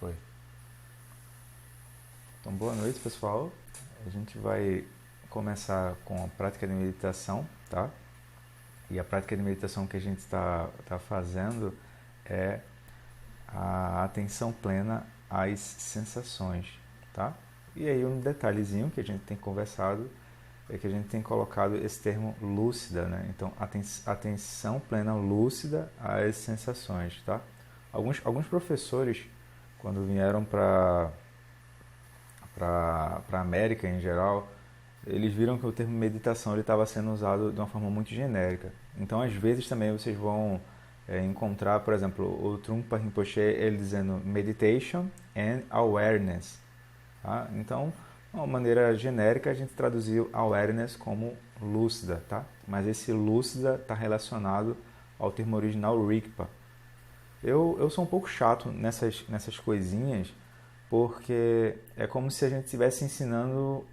Foi. Então, boa noite, pessoal. A gente vai começar com a prática de meditação, tá? E a prática de meditação que a gente tá fazendo é a atenção plena às sensações, tá? E aí um detalhezinho que a gente tem conversado é que a gente tem colocado esse termo lúcida, né? Então, atenção plena lúcida às sensações, tá? Alguns professores, quando vieram para a América em geral, eles viram que o termo meditação estava sendo usado de uma forma muito genérica. Então, às vezes também vocês vão encontrar, por exemplo, o Trungpa Rinpoche ele dizendo meditation and awareness. Tá? Então, de uma maneira genérica, a gente traduziu awareness como lúcida, tá? Mas esse lúcida está relacionado ao termo original Rigpa. Eu sou um pouco chato nessas coisinhas, porque é como se a gente estivesse ensinando.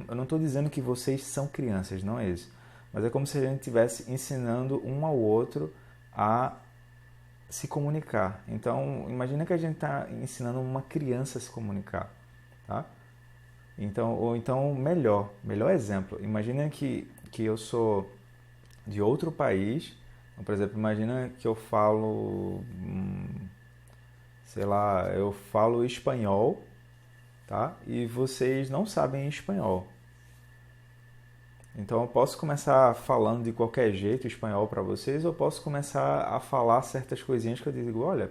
Eu não estou dizendo que vocês são crianças, não é isso. Mas é como se a gente estivesse ensinando um ao outro a se comunicar. Então, imagina que a gente está ensinando uma criança a se comunicar, tá? Então, ou então, melhor exemplo. Imagina que eu sou de outro país. Então, por exemplo, imagina que eu falo, sei lá, eu falo espanhol, tá? E vocês não sabem espanhol. Então eu posso começar falando de qualquer jeito espanhol para vocês, ou posso começar a falar certas coisinhas que eu digo, olha,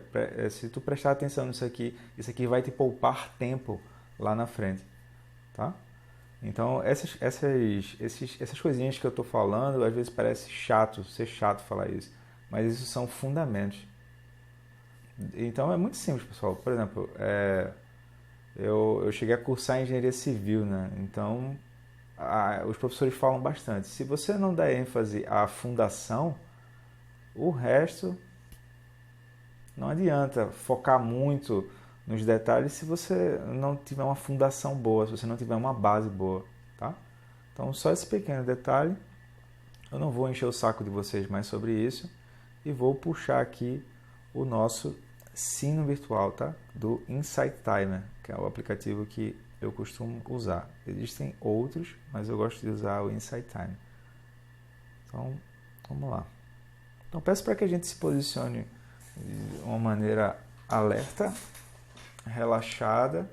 se tu prestar atenção nisso aqui, isso aqui vai te poupar tempo lá na frente, tá? Então essas coisinhas que eu estou falando, às vezes parece chato, ser chato falar isso, mas isso são fundamentos. Então é muito simples, pessoal. Por exemplo, eu cheguei a cursar engenharia civil, né? Então os professores falam bastante. Se você não der ênfase à fundação, o resto não adianta focar muito nos detalhes se você não tiver uma fundação boa, se você não tiver uma base boa, tá? Então só esse pequeno detalhe. Eu não vou encher o saco de vocês mais sobre isso e vou puxar aqui o nosso sino virtual, tá? Do Insight Timer, que é o aplicativo que eu costumo usar. Existem outros, mas eu gosto de usar o Insight Timer. Então, vamos lá. Então, peço para que a gente se posicione de uma maneira alerta, relaxada.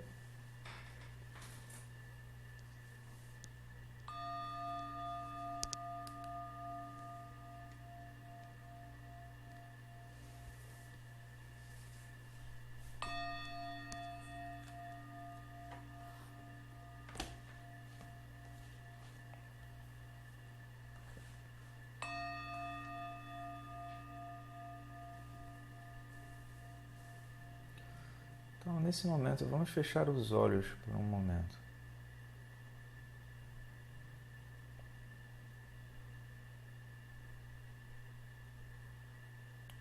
Então, nesse momento, vamos fechar os olhos por um momento.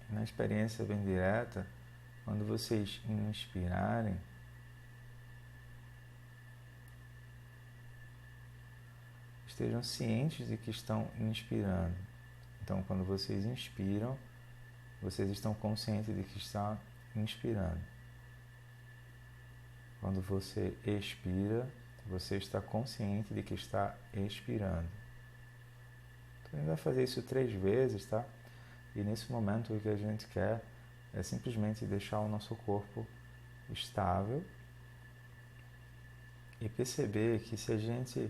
Na experiência bem direta, quando vocês inspirarem, estejam cientes de que estão inspirando. Então, quando vocês inspiram, vocês estão conscientes de que está inspirando. Quando você expira, você está consciente de que está expirando. Então, a gente vai fazer isso 3 vezes, tá? E nesse momento o que a gente quer é simplesmente deixar o nosso corpo estável e perceber que se a gente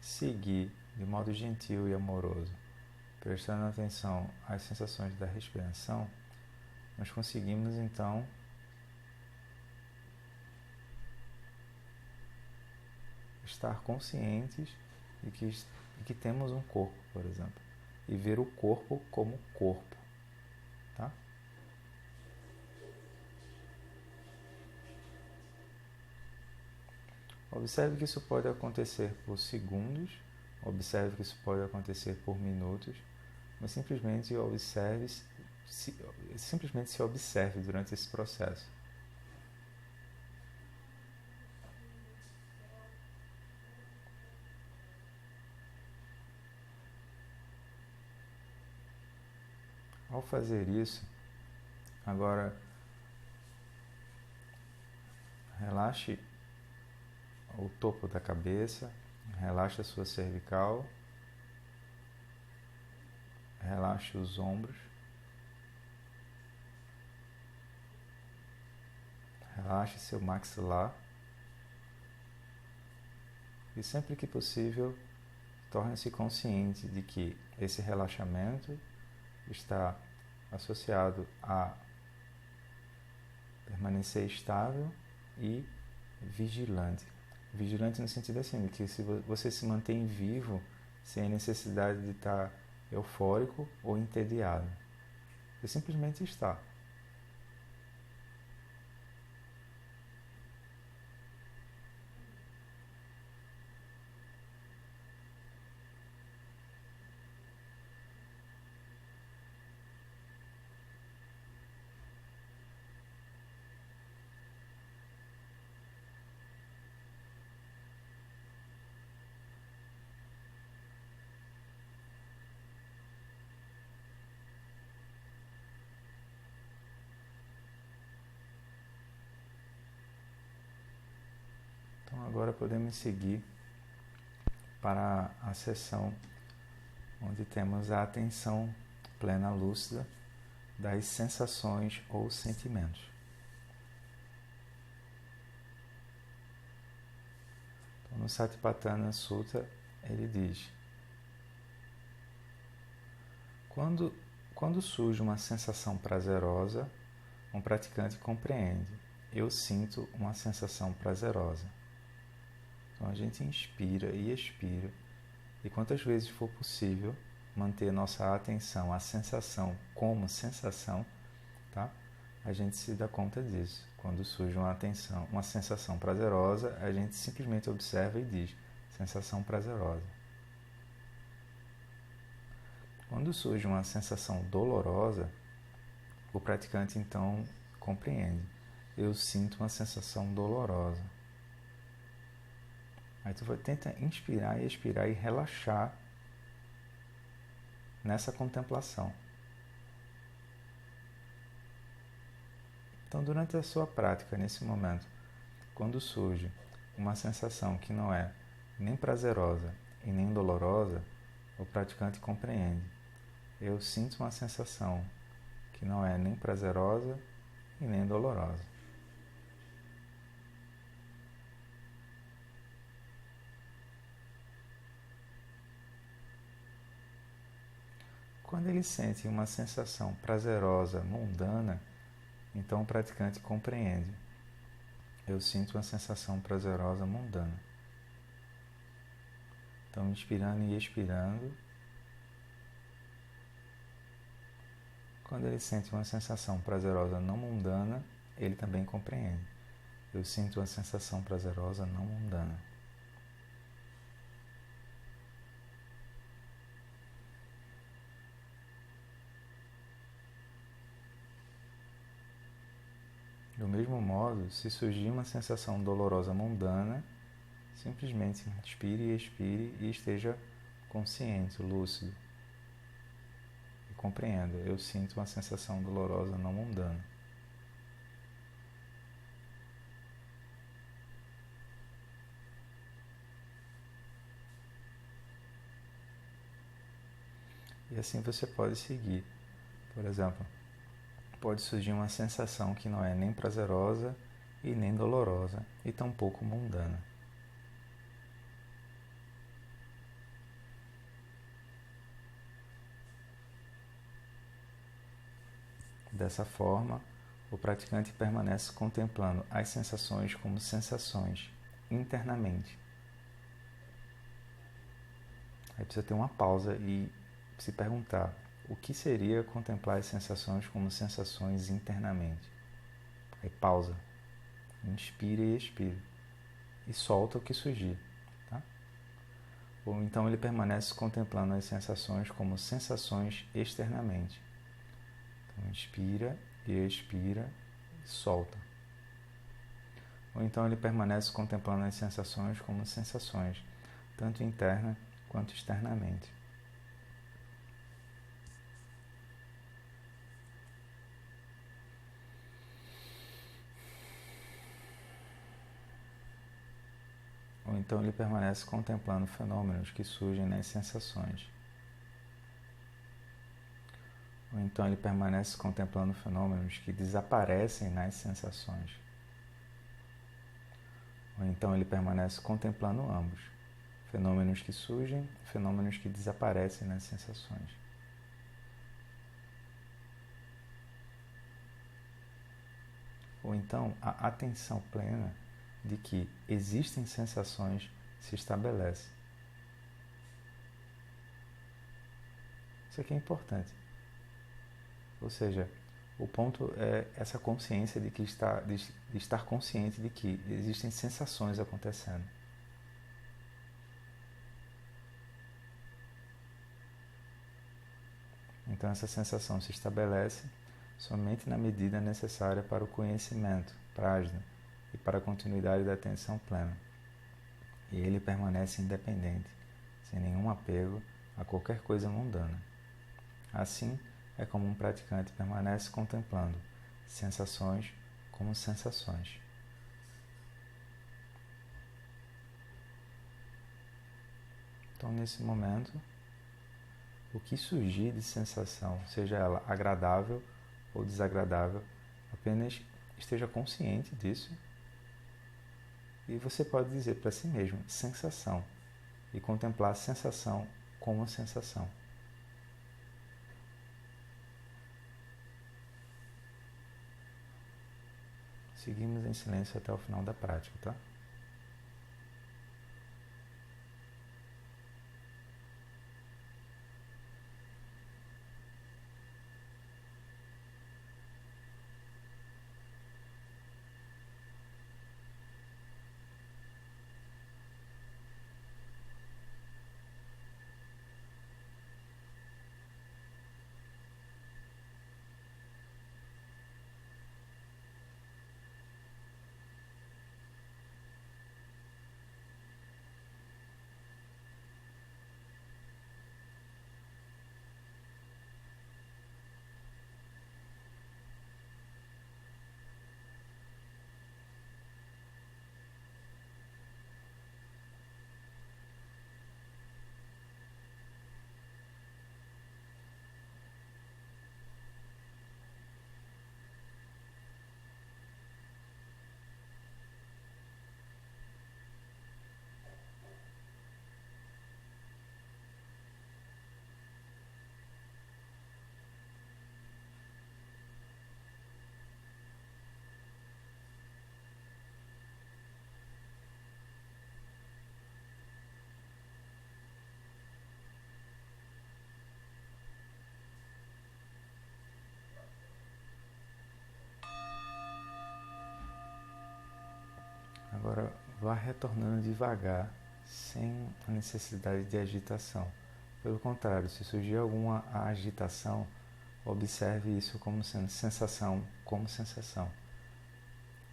seguir de modo gentil e amoroso, prestando atenção às sensações da respiração, nós conseguimos então estar conscientes de que temos um corpo, por exemplo, e ver o corpo como corpo, tá? Observe que isso pode acontecer por segundos, observe que isso pode acontecer por minutos, mas simplesmente se observe durante esse processo. Ao fazer isso, agora Relaxe o topo da cabeça, relaxe a sua cervical, relaxe os ombros, relaxe seu maxilar e sempre que possível torne-se consciente de que esse relaxamento está associado a permanecer estável e vigilante. Vigilante no sentido assim, de que se você se mantém vivo sem a necessidade de estar eufórico ou entediado. Você simplesmente está. Então agora podemos seguir para a sessão onde temos a atenção plena lúcida das sensações ou sentimentos. Então, no Satipatthana Sutta, ele diz: quando surge uma sensação prazerosa, um praticante compreende: eu sinto uma sensação prazerosa. Então a gente inspira e expira, e quantas vezes for possível manter nossa atenção à sensação como sensação, tá? A gente se dá conta disso. Quando surge uma sensação prazerosa, a gente simplesmente observa e diz: sensação prazerosa. Quando surge uma sensação dolorosa, o praticante então compreende: eu sinto uma sensação dolorosa. Aí tu tenta inspirar e expirar e relaxar nessa contemplação. Então, durante a sua prática, nesse momento, quando surge uma sensação que não é nem prazerosa e nem dolorosa, o praticante compreende: eu sinto uma sensação que não é nem prazerosa e nem dolorosa. Quando ele sente uma sensação prazerosa, mundana, então o praticante compreende: eu sinto uma sensação prazerosa mundana. Então, inspirando e expirando, quando ele sente uma sensação prazerosa não mundana, ele também compreende: eu sinto uma sensação prazerosa não mundana. Do mesmo modo, se surgir uma sensação dolorosa mundana, simplesmente inspire e expire e esteja consciente, lúcido. E compreenda: eu sinto uma sensação dolorosa não mundana. E assim você pode seguir. Por exemplo, pode surgir uma sensação que não é nem prazerosa e nem dolorosa, e tampouco mundana. Dessa forma, o praticante permanece contemplando as sensações como sensações internamente. Aí precisa ter uma pausa e se perguntar: o que seria contemplar as sensações como sensações internamente? Aí pausa, inspire e expire e solta o que surgir. Tá? Ou então ele permanece contemplando as sensações como sensações externamente. Então inspira e expira e solta. Ou então ele permanece contemplando as sensações como sensações, tanto interna quanto externamente. então ele permanece contemplando fenômenos que surgem nas sensações. Ou então ele permanece contemplando fenômenos que desaparecem nas sensações. Ou então ele permanece contemplando ambos, fenômenos que surgem, fenômenos que desaparecem nas sensações. Ou então a atenção plena de que existem sensações se estabelece. Isso aqui é importante. Ou seja, o ponto é essa consciência de estar consciente de que existem sensações acontecendo. Então essa sensação se estabelece somente na medida necessária para o conhecimento, prajna, e para a continuidade da atenção plena. E ele permanece independente, sem nenhum apego a qualquer coisa mundana. Assim, é como um praticante permanece contemplando sensações como sensações. Então, nesse momento, o que surgir de sensação, seja ela agradável ou desagradável, apenas esteja consciente disso e você pode dizer para si mesmo sensação e contemplar a sensação como sensação. Seguimos em silêncio até o final da prática, tá? Agora vá retornando devagar, sem a necessidade de agitação. Pelo contrário, se surgir alguma agitação, observe isso como sendo sensação, como sensação.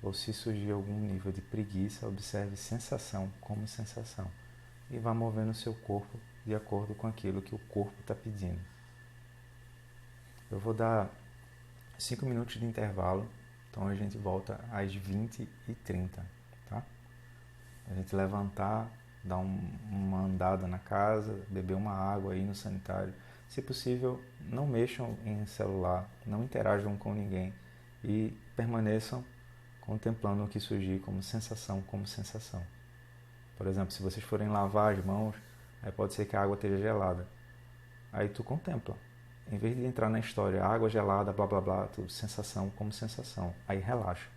Ou se surgir algum nível de preguiça, observe sensação como sensação. E vá movendo o seu corpo de acordo com aquilo que o corpo está pedindo. Eu vou dar 5 minutos de intervalo, então a gente volta às 20h30. Tá? A gente levantar, dar uma andada na casa, beber uma água aí no sanitário. Se possível, não mexam em celular, não interajam com ninguém e permaneçam contemplando o que surgir como sensação, como sensação. Por exemplo, se vocês forem lavar as mãos, aí pode ser que a água esteja gelada. Aí tu contempla. Em vez de entrar na história, água gelada, blá blá blá, tu, sensação como sensação. Aí relaxa.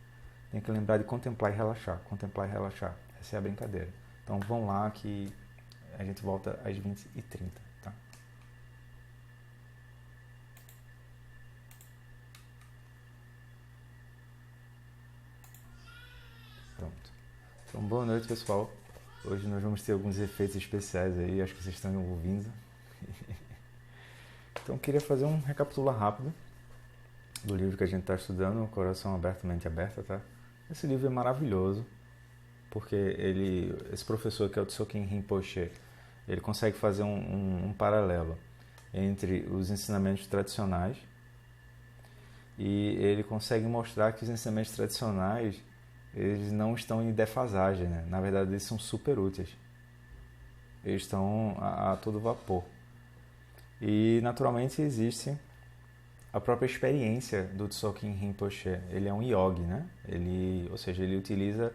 Tem que lembrar de contemplar e relaxar. Contemplar e relaxar. Essa é a brincadeira. Então vão lá que a gente volta às 20h30, tá? Pronto. Então boa noite, pessoal. Hoje nós vamos ter alguns efeitos especiais aí, acho que vocês estão ouvindo. Então queria fazer um recapitular rápido do livro que a gente está estudando, Coração Aberto, Mente Aberta, tá? Esse livro é maravilhoso, porque esse professor que é o Tsoken Rinpoche, ele consegue fazer um paralelo entre os ensinamentos tradicionais e ele consegue mostrar que os ensinamentos tradicionais eles não estão em defasagem, né? Na verdade, eles são super úteis. Eles estão a todo vapor. E, naturalmente, existe a própria experiência do Tsokyin Rinpoche. Ele é um yogi, né? Ou seja, ele utiliza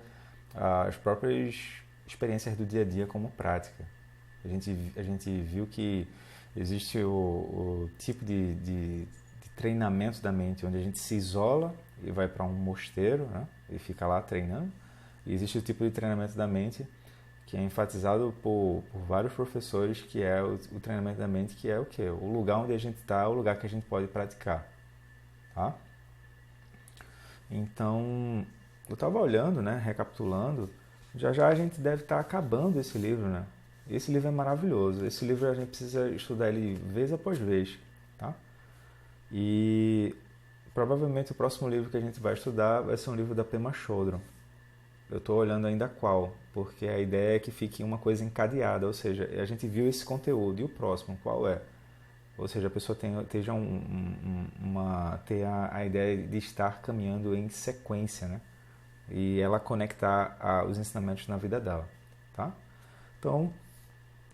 as próprias experiências do dia a dia como prática. A gente viu que existe o tipo de treinamento da mente, onde a gente se isola e vai para um mosteiro, né? E fica lá treinando. E existe o tipo de treinamento da mente que é enfatizado por vários professores, que é o treinamento da mente, que é o quê? O lugar onde a gente está, o lugar que a gente pode praticar, tá? Então, eu estava olhando, né, recapitulando, já a gente deve estar acabando esse livro, né? Esse livro é maravilhoso, esse livro a gente precisa estudar ele vez após vez, tá? E provavelmente o próximo livro que a gente vai estudar vai ser um livro da Pema Chodron. Eu estou olhando ainda qual, porque a ideia é que fique uma coisa encadeada, ou seja, a gente viu esse conteúdo, e o próximo qual é? Ou seja, a pessoa tenha ter a ideia de estar caminhando em sequência, né? E ela conectar os ensinamentos na vida dela, tá? Então,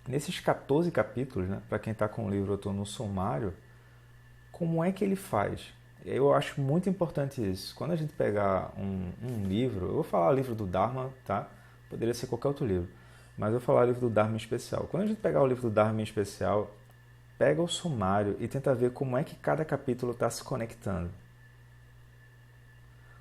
nesses 14 capítulos, né, para quem está com o livro, eu estou no sumário, como é que ele faz? Eu acho muito importante isso. Quando a gente pegar um livro, eu vou falar livro do Dharma, tá? Poderia ser qualquer outro livro, mas eu vou falar livro do Dharma em especial. Quando a gente pegar o livro do Dharma em especial, pega o sumário e tenta ver como é que cada capítulo está se conectando.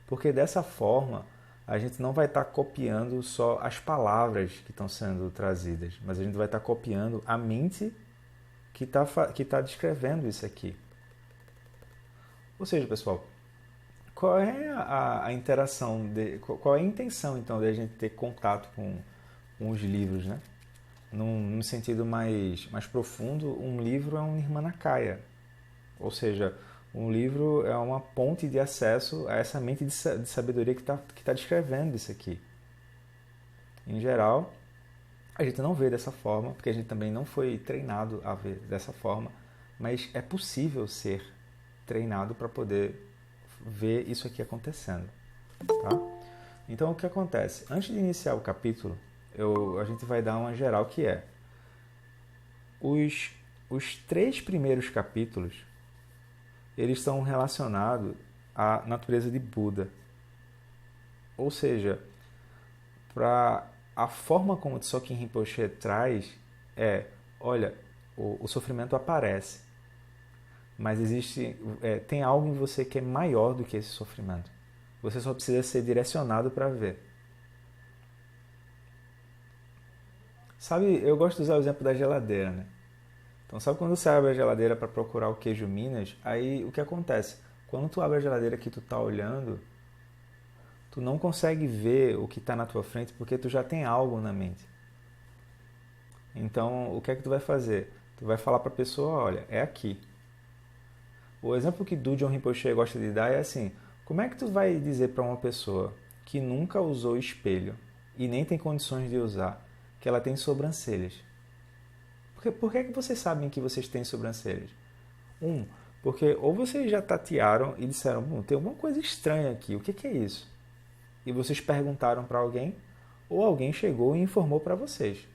Porque dessa forma, a gente não vai estar copiando só as palavras que estão sendo trazidas, mas a gente vai estar copiando a mente que está descrevendo isso aqui. Ou seja, pessoal, qual é a interação, qual é a intenção, então, de a gente ter contato com os livros, né? Num sentido mais profundo, um livro é um nirmanakaya. Ou seja, um livro é uma ponte de acesso a essa mente de sabedoria que tá descrevendo isso aqui. Em geral, a gente não vê dessa forma, porque a gente também não foi treinado a ver dessa forma, mas é possível ser treinado para poder ver isso aqui acontecendo, tá? Então, o que acontece? Antes de iniciar o capítulo, a gente vai dar uma geral que é os 3 primeiros capítulos, eles estão relacionados à natureza de Buda. Ou seja, para a forma como o Tsokyin Rinpoche traz olha, o sofrimento aparece, mas tem algo em você que é maior do que esse sofrimento. Você só precisa ser direcionado para ver. Sabe, eu gosto de usar o exemplo da geladeira, né? Então, sabe quando você abre a geladeira para procurar o queijo Minas? Aí, o que acontece? Quando tu abre a geladeira que tu tá olhando, tu não consegue ver o que está na tua frente porque tu já tem algo na mente. Então, o que é que tu vai fazer? Tu vai falar para a pessoa, olha, é aqui. O exemplo que Dudjom Rinpoche gosta de dar é assim, como é que tu vai dizer para uma pessoa que nunca usou espelho e nem tem condições de usar, que ela tem sobrancelhas? Por que é que vocês sabem que vocês têm sobrancelhas? Porque ou vocês já tatearam e disseram, tem alguma coisa estranha aqui, o que é isso? E vocês perguntaram para alguém, ou alguém chegou e informou para vocês.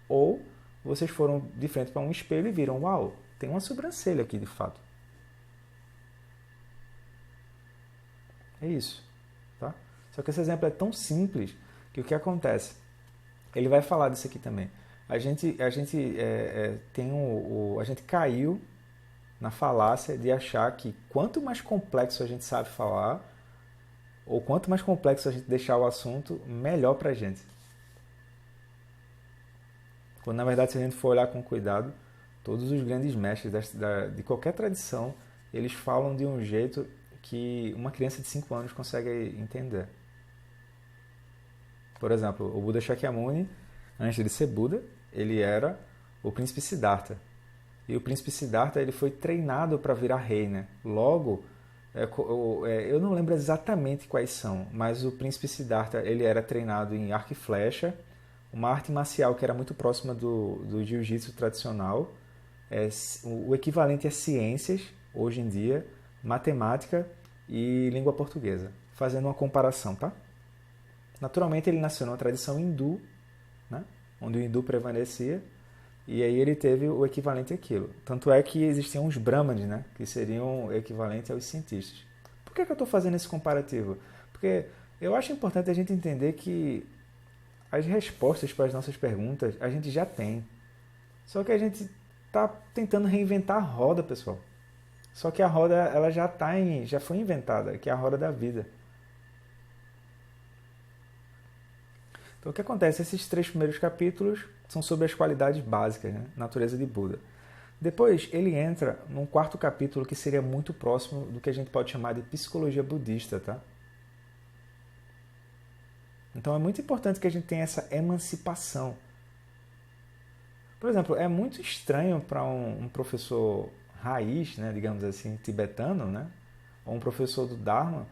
Ou vocês foram de frente para um espelho e viram, uau, tem uma sobrancelha aqui de fato. É isso, tá? Só que esse exemplo é tão simples que o que acontece? Ele vai falar disso aqui também. A gente caiu na falácia de achar que quanto mais complexo a gente sabe falar, ou quanto mais complexo a gente deixar o assunto, melhor pra gente. Quando na verdade, se a gente for olhar com cuidado, todos os grandes mestres de qualquer tradição, eles falam de um jeito que uma criança de 5 anos consegue entender. Por exemplo, o Buda Shakyamuni, antes de ser Buda, ele era o príncipe Siddhartha. E o príncipe Siddhartha ele foi treinado para virar rei, né? Logo, eu não lembro exatamente quais são, mas o príncipe Siddhartha ele era treinado em arco e flecha, uma arte marcial que era muito próxima do jiu-jitsu tradicional, o equivalente a ciências, hoje em dia, matemática e língua portuguesa, fazendo uma comparação, tá? Naturalmente ele nasceu numa tradição hindu, né? Onde o hindu prevalecia, e aí ele teve o equivalente àquilo. Tanto é que existiam os brahmanes, né? Que seriam o equivalente aos cientistas. Por que eu estou fazendo esse comparativo? Porque eu acho importante a gente entender que as respostas para as nossas perguntas a gente já tem. Só que a gente está tentando reinventar a roda, pessoal. Só que a roda ela já foi inventada, que é a roda da vida. Então o que acontece? Esses 3 primeiros capítulos são sobre as qualidades básicas, né? Natureza de Buda. Depois ele entra num 4º capítulo que seria muito próximo do que a gente pode chamar de psicologia budista, tá? Então é muito importante que a gente tenha essa emancipação. Por exemplo, é muito estranho para um professor raiz, né, digamos assim, tibetano, né, ou um professor do Dharma,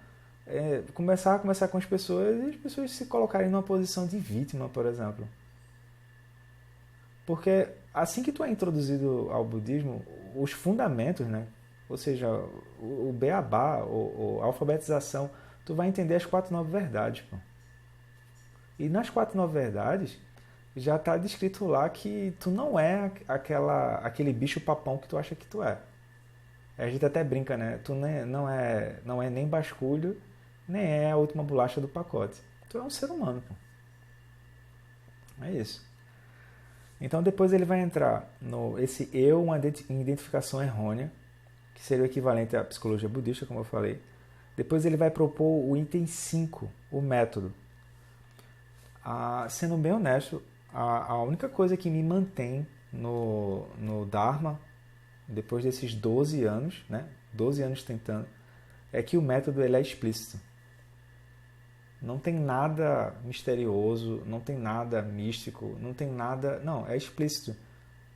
começar a conversar com as pessoas e as pessoas se colocarem numa posição de vítima, por exemplo. Porque assim que tu é introduzido ao budismo, os fundamentos, né, ou seja, o beabá, a alfabetização, tu vai entender as 4 9 verdades, pô. E nas 4 9 verdades já está descrito lá que tu não é aquele bicho papão que tu acha que tu é. A gente até brinca, né? Tu não é nem basculho, nem é a última bolacha do pacote. Tu é um ser humano, pô. É isso. Então depois ele vai entrar no esse eu, uma identificação errônea, que seria o equivalente à psicologia budista, como eu falei. Depois ele vai propor o item 5, o método. Sendo bem honesto, a única coisa que me mantém no Dharma, depois desses 12 anos, né? 12 anos tentando, é que o método ele é explícito. Não tem nada misterioso, não tem nada místico, não tem nada... Não, é explícito.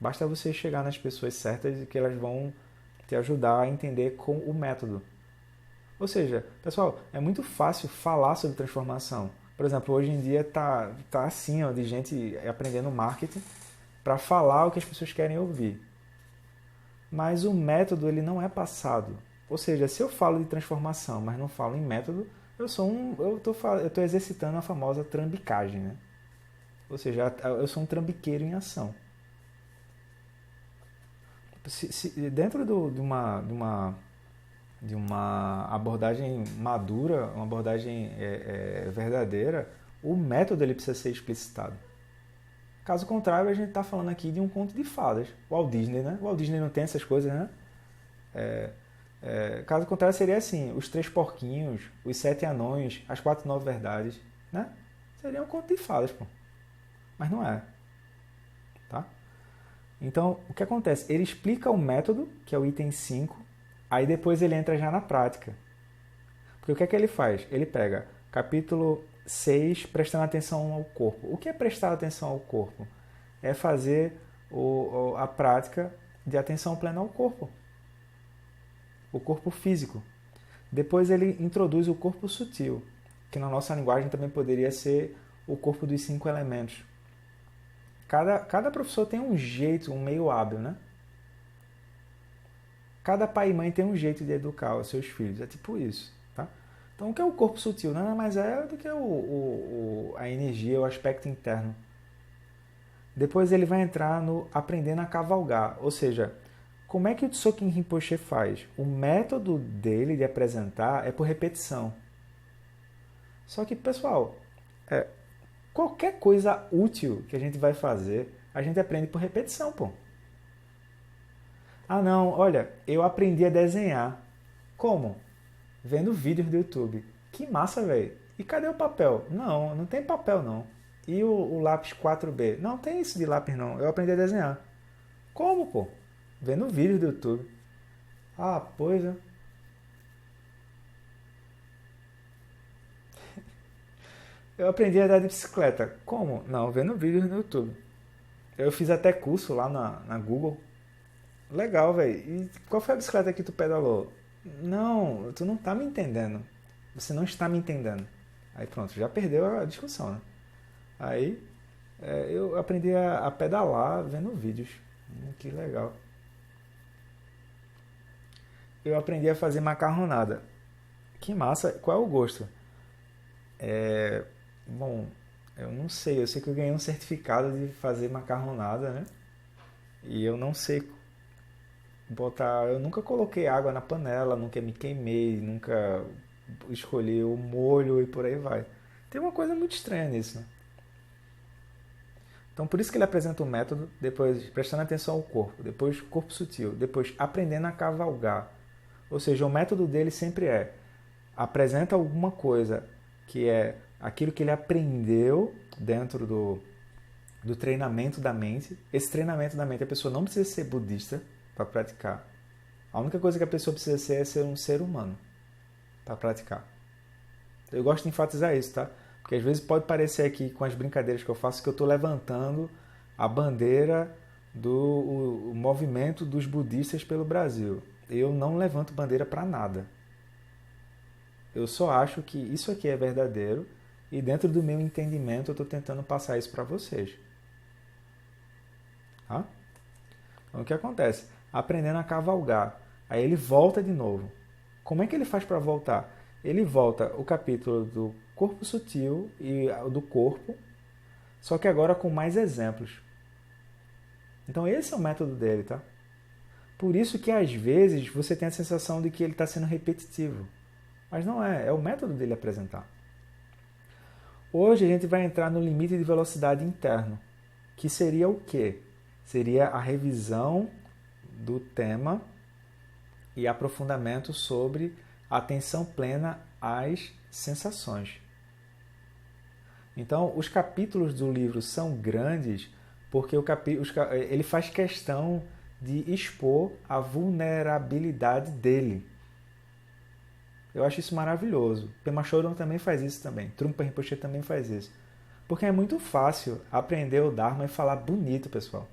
Basta você chegar nas pessoas certas e que elas vão te ajudar a entender com o método. Ou seja, pessoal, é muito fácil falar sobre transformação. Por exemplo, hoje em dia tá assim, ó, de gente aprendendo marketing para falar o que as pessoas querem ouvir. Mas o método ele não é passado. Ou seja, se eu falo de transformação, mas não falo em método, eu estou exercitando a famosa trambicagem, né? Ou seja, eu sou um trambiqueiro em ação. Dentro de uma abordagem madura, uma abordagem verdadeira, o método ele precisa ser explicitado. Caso contrário, a gente está falando aqui de um conto de fadas. O Walt Disney, né? O Walt Disney não tem essas coisas, né? Caso contrário, seria assim, os 3 porquinhos, os 7 anões, as 4 9 verdades, né? Seria um conto de fadas, pô. Mas não é. Tá? Então, o que acontece? Ele explica o método, que é o item 5, aí depois ele entra já na prática. Porque o que é que ele faz? Ele pega capítulo 6, prestando atenção ao corpo. O que é prestar atenção ao corpo? É fazer a prática de atenção plena ao corpo. O corpo físico. Depois ele introduz o corpo sutil, que na nossa linguagem também poderia ser o corpo dos 5 elementos. Cada professor tem um jeito, um meio hábil, né? Cada pai e mãe tem um jeito de educar os seus filhos. É tipo isso, tá? Então, o que é o corpo sutil? Nada mais é do que a energia, o aspecto interno. Depois ele vai entrar no aprendendo a cavalgar. Ou seja, como é que o Tsokyin Rinpoche faz? O método dele de apresentar é por repetição. Só que, pessoal, qualquer coisa útil que a gente vai fazer, a gente aprende por repetição, pô. Ah, não, olha, eu aprendi a desenhar. Como? Vendo vídeos do YouTube. Que massa, velho. E cadê o papel? Não, não tem papel, não. E o lápis 4B? Não tem isso de lápis, não. Eu aprendi a desenhar. Como, pô? Vendo vídeos do YouTube. Ah, pois é. Eu aprendi a andar de bicicleta. Como? Não, vendo vídeos no YouTube. Eu fiz até curso lá na Google. Legal, velho. E qual foi a bicicleta que tu pedalou? Não, tu não tá me entendendo. Você não está me entendendo. Aí pronto, já perdeu a discussão, né? Aí eu aprendi a pedalar vendo vídeos. Que legal. Eu aprendi a fazer macarronada. que massa. Qual é o gosto? Bom, eu não sei. Eu sei que eu ganhei um certificado de fazer macarronada, né? E eu não sei botar. Eu nunca coloquei água na panela, nunca me queimei, nunca escolhi o molho e por aí vai. Tem uma coisa muito estranha nisso, né? Então, por isso que ele apresenta o método, depois prestando atenção ao corpo, depois corpo sutil, depois aprendendo a cavalgar. Ou seja, o método dele sempre apresenta alguma coisa que é aquilo que ele aprendeu dentro do treinamento da mente. Esse treinamento da mente, a pessoa não precisa ser budista para praticar. A única coisa que a pessoa precisa ser um ser humano para praticar. Eu gosto de enfatizar isso, tá? Porque às vezes pode parecer aqui, com as brincadeiras que eu faço, que eu estou levantando a bandeira do movimento dos budistas pelo Brasil. Eu não levanto bandeira para nada. Eu só acho que isso aqui é verdadeiro e dentro do meu entendimento eu estou tentando passar isso para vocês. Tá? Então o que acontece? Aprendendo a cavalgar. Aí ele volta de novo. Como é que ele faz para voltar? Ele volta o capítulo do corpo sutil e do corpo, só que agora com mais exemplos. Então esse é o método dele, tá? Por isso que às vezes você tem a sensação de que ele está sendo repetitivo. Mas não é, é o método dele apresentar. Hoje a gente vai entrar no limite de velocidade interno, que seria o quê? Seria a revisão do tema e aprofundamento sobre a atenção plena às sensações. Então, os capítulos do livro são grandes porque ele faz questão de expor a vulnerabilidade dele. Eu acho isso maravilhoso. Pema Chodron também faz isso também. Trungpa Rinpoche também faz isso. Porque é muito fácil aprender o Dharma e falar bonito, pessoal.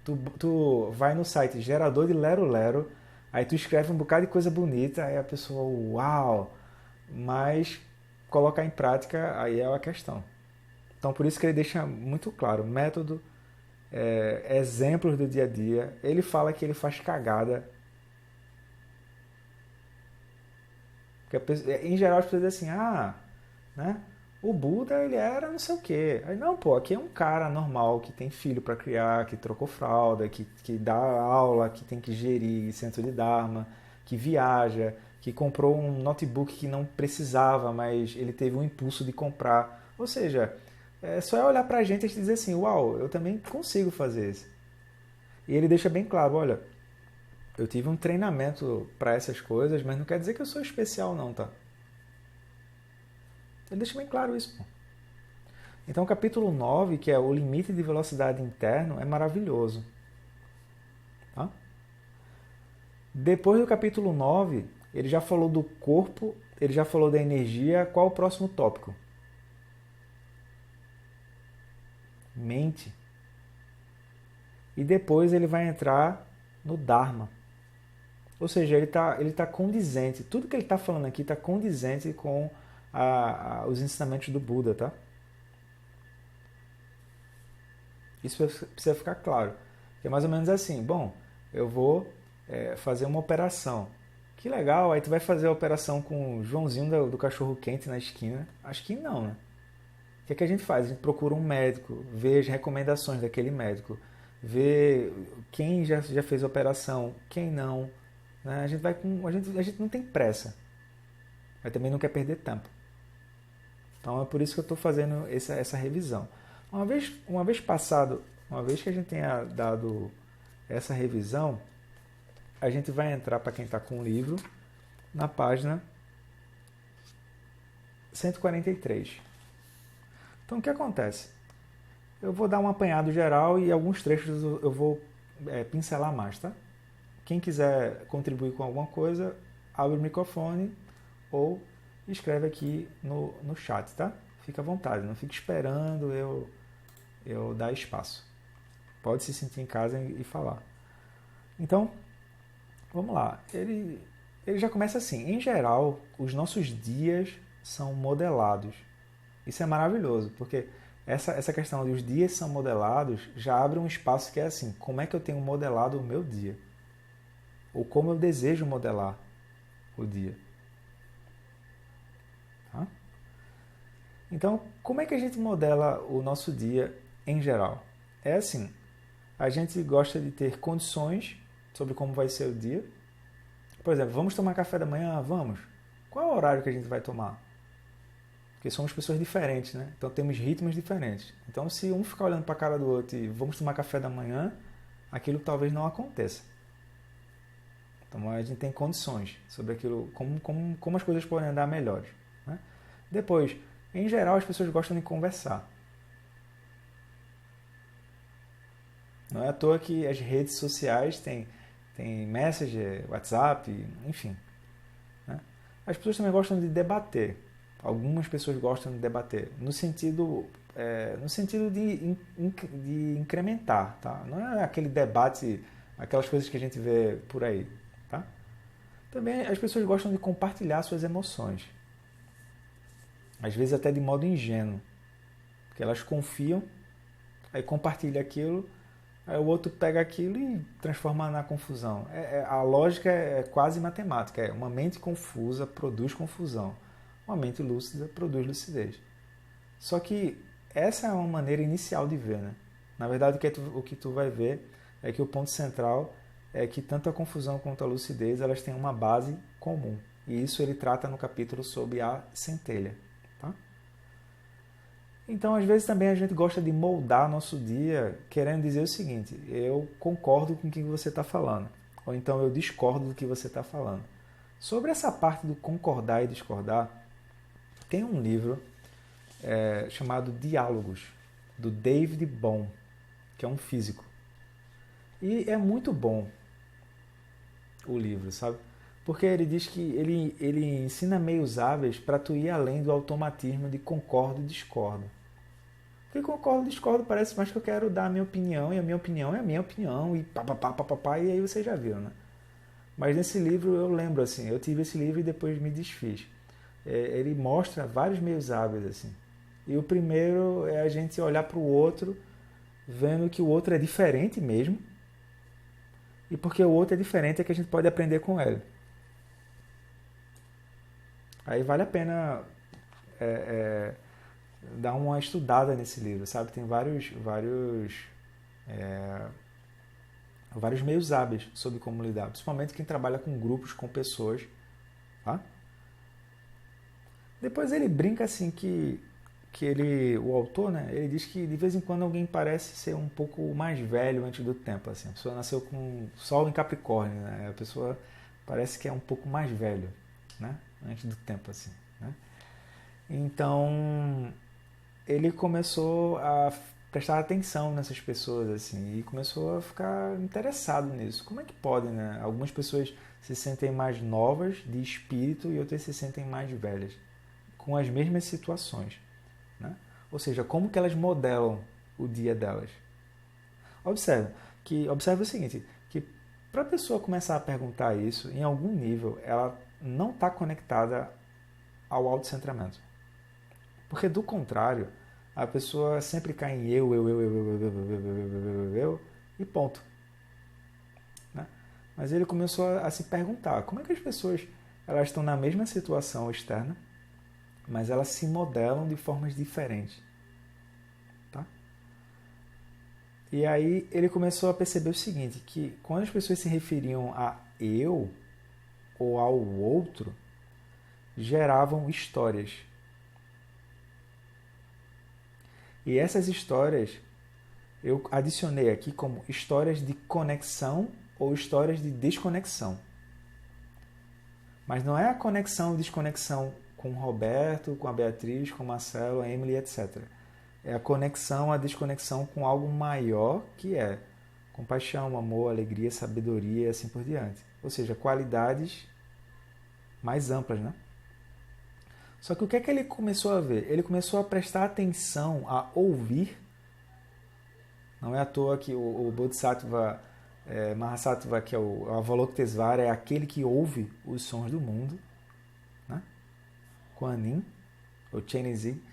Tu vai no site gerador de Lero Lero, aí tu escreve um bocado de coisa bonita, aí a pessoa, uau! Mas colocar em prática, aí é a questão. Então, por isso que ele deixa muito claro, método, exemplos do dia a dia. Ele fala que ele faz cagada. Porque em geral as pessoas dizem assim, né? O Buda, ele era não sei o quê. Aí, não, pô, aqui é um cara normal que tem filho para criar, que trocou fralda, que dá aula, que tem que gerir centro de Dharma, que viaja, que comprou um notebook que não precisava, mas ele teve um impulso de comprar. Ou seja, é só olhar pra gente e dizer assim, uau, eu também consigo fazer isso. E ele deixa bem claro, olha, eu tive um treinamento para essas coisas, mas não quer dizer que eu sou especial não, tá? Ele deixa bem claro isso, pô. Então o capítulo 9, que é o limite de velocidade interno, é maravilhoso. Tá? Depois do capítulo 9, ele já falou do corpo, ele já falou da energia. Qual o próximo tópico? Mente. E depois ele vai entrar no Dharma. Ou seja, ele tá condizente. Tudo que ele está falando aqui está condizente com os ensinamentos do Buda, tá? Isso precisa ficar claro. É mais ou menos assim, bom, eu vou fazer uma operação. Que legal, aí tu vai fazer a operação com o Joãozinho do cachorro quente na esquina. Acho que não, né? O que a gente faz? A gente procura um médico, vê as recomendações daquele médico, vê quem já fez a operação, quem não. Né? A gente não tem pressa, mas também não quer perder tempo. Então é por isso que eu estou fazendo essa revisão. Uma vez passado, uma vez que a gente tenha dado essa revisão, a gente vai entrar, para quem está com o livro, na página 143. Então o que acontece? Eu vou dar um apanhado geral e alguns trechos eu vou pincelar mais, tá? Quem quiser contribuir com alguma coisa, abre o microfone ou escreve aqui no chat, tá? Fica à vontade, não fique esperando eu dar espaço. Pode se sentir em casa e falar. Então, vamos lá. Ele já começa assim. Em geral, os nossos dias são modelados. Isso é maravilhoso, porque essa questão de os dias são modelados já abre um espaço que é assim, como é que eu tenho modelado o meu dia? Ou como eu desejo modelar o dia? Então, como é que a gente modela o nosso dia em geral? É assim, a gente gosta de ter condições sobre como vai ser o dia. Por exemplo, vamos tomar café da manhã? Vamos. Qual é o horário que a gente vai tomar? Porque somos pessoas diferentes, né? Então temos ritmos diferentes. Então se um ficar olhando para a cara do outro e vamos tomar café da manhã, aquilo talvez não aconteça. Então a gente tem condições sobre aquilo, como as coisas podem andar melhores. Né? Depois, em geral, as pessoas gostam de conversar. Não é à toa que as redes sociais têm Messenger, WhatsApp, enfim. Né? As pessoas também gostam de debater. Algumas pessoas gostam de debater. No sentido de incrementar. Tá? Não é aquele debate, aquelas coisas que a gente vê por aí. Tá? Também as pessoas gostam de compartilhar suas emoções. Às vezes até de modo ingênuo. Porque elas confiam, aí compartilha aquilo. Aí o outro pega aquilo e transforma na confusão. A lógica é quase matemática. É uma mente confusa produz confusão. Uma mente lúcida produz lucidez. Só que essa é uma maneira inicial de ver. Né? Na verdade, o que tu vai ver é que o ponto central é que tanto a confusão quanto a lucidez elas têm uma base comum. E isso ele trata no capítulo sobre a centelha. Tá? Então, às vezes também a gente gosta de moldar nosso dia querendo dizer o seguinte: eu concordo com o que você está falando, ou então eu discordo do que você está falando. Sobre essa parte do concordar e discordar, tem um livro chamado Diálogos, do David Bohm, que é um físico. E é muito bom o livro, sabe? Porque ele diz que ele ensina meios hábeis para tu ir além do automatismo de concordo e discordo. Porque concordo e discordo parece mais que eu quero dar a minha opinião, e a minha opinião é a minha opinião, e papapá, e aí você já viu, né? Mas nesse livro eu lembro, assim, eu tive esse livro e depois me desfiz. Ele mostra vários meios hábeis, assim. E o primeiro é a gente olhar para o outro, vendo que o outro é diferente mesmo, e porque o outro é diferente é que a gente pode aprender com ele. Aí vale a pena dar uma estudada nesse livro, sabe? Tem vários meios hábeis sobre como lidar, principalmente quem trabalha com grupos, com pessoas. Tá? Depois ele brinca assim o autor, né? Ele diz que de vez em quando alguém parece ser um pouco mais velho antes do tempo. Assim. A pessoa nasceu com Sol em Capricórnio, né? A pessoa parece que é um pouco mais velho, né? Antes do tempo, assim. Né? Então ele começou a prestar atenção nessas pessoas assim e começou a ficar interessado nisso. Como é que pode, né? Algumas pessoas se sentem mais novas de espírito e outras se sentem mais velhas, com as mesmas situações. Né? Ou seja, como que elas modelam o dia delas. Observe o seguinte, que para a pessoa começar a perguntar isso, em algum nível, ela não está conectada ao autocentramento. Porque, do contrário, a pessoa sempre cai em eu e ponto. Né? Mas ele começou a se perguntar, como é que as pessoas elas estão na mesma situação externa, mas elas se modelam de formas diferentes. Tá? E aí ele começou a perceber o seguinte, que quando as pessoas se referiam a eu ou ao outro, geravam histórias. E essas histórias eu adicionei aqui como histórias de conexão ou histórias de desconexão. Mas não é a conexão e desconexão com o Roberto, com a Beatriz, com o Marcelo, a Emily, etc. É a conexão, a desconexão com algo maior que é compaixão, amor, alegria, sabedoria e assim por diante. Ou seja, qualidades mais amplas, né? Só que o que é que ele começou a ver? Ele começou a prestar atenção, a ouvir. Não é à toa que o Bodhisattva Mahasattva, que é o Avalokitesvara, é aquele que ouve os sons do mundo, né? Kuan Yin, ou Chenzi,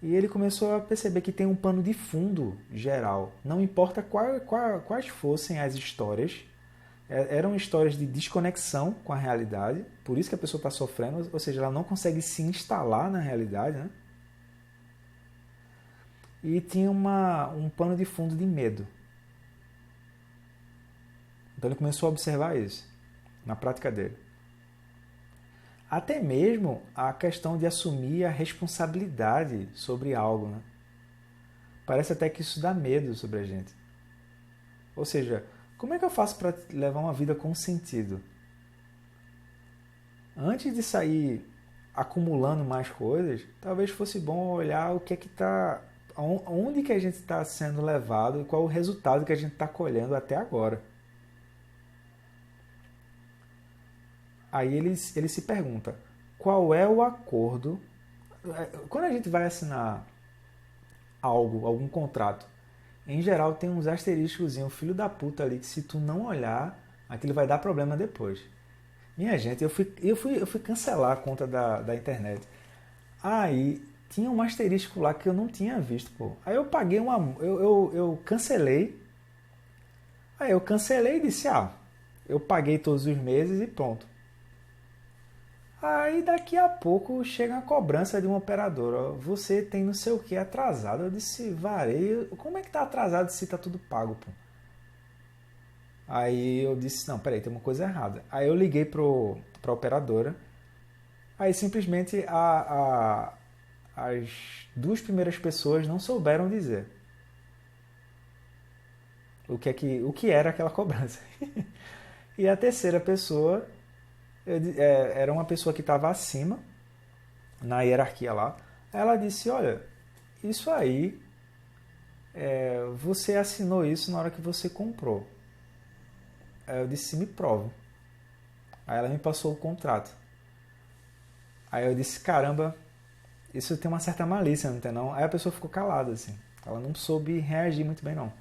e ele começou a perceber que tem um pano de fundo geral. Não importa quais fossem as histórias, eram histórias de desconexão com a realidade, por isso que a pessoa está sofrendo, ou seja, ela não consegue se instalar na realidade, né? e tinha um pano de fundo de medo. Então ele começou a observar isso na prática dele. Até mesmo a questão de assumir a responsabilidade sobre algo, né? Parece até que isso dá medo sobre a gente. Ou seja, como é que eu faço para levar uma vida com sentido? Antes de sair acumulando mais coisas, talvez fosse bom olhar o que é que está, onde que a gente está sendo levado e qual o resultado que a gente está colhendo até agora. Aí ele se pergunta, qual é o acordo? Quando a gente vai assinar algo, algum contrato, em geral tem uns asteriscos, filho da puta ali, que se tu não olhar, aquilo vai dar problema depois. Minha gente, eu fui cancelar a conta da internet. Aí tinha um asterisco lá que eu não tinha visto, pô. Aí eu paguei eu cancelei. Aí eu cancelei e disse, eu paguei todos os meses e pronto. Aí daqui a pouco chega a cobrança de uma operadora. Você tem não sei o que atrasado. Eu disse, varei, como é que tá atrasado se tá tudo pago, pô? Aí eu disse, não, peraí, tem uma coisa errada. Aí eu liguei pra operadora. Aí simplesmente as duas primeiras pessoas não souberam dizer o que era aquela cobrança. E a terceira pessoa era uma pessoa que estava acima na hierarquia lá. Ela disse, olha, isso aí, você assinou isso na hora que você comprou. Aí eu disse, me prove. Aí ela me passou o contrato. Aí eu disse, caramba, isso tem uma certa malícia, não tem não? Aí a pessoa ficou calada, assim. Ela não soube reagir muito bem, não.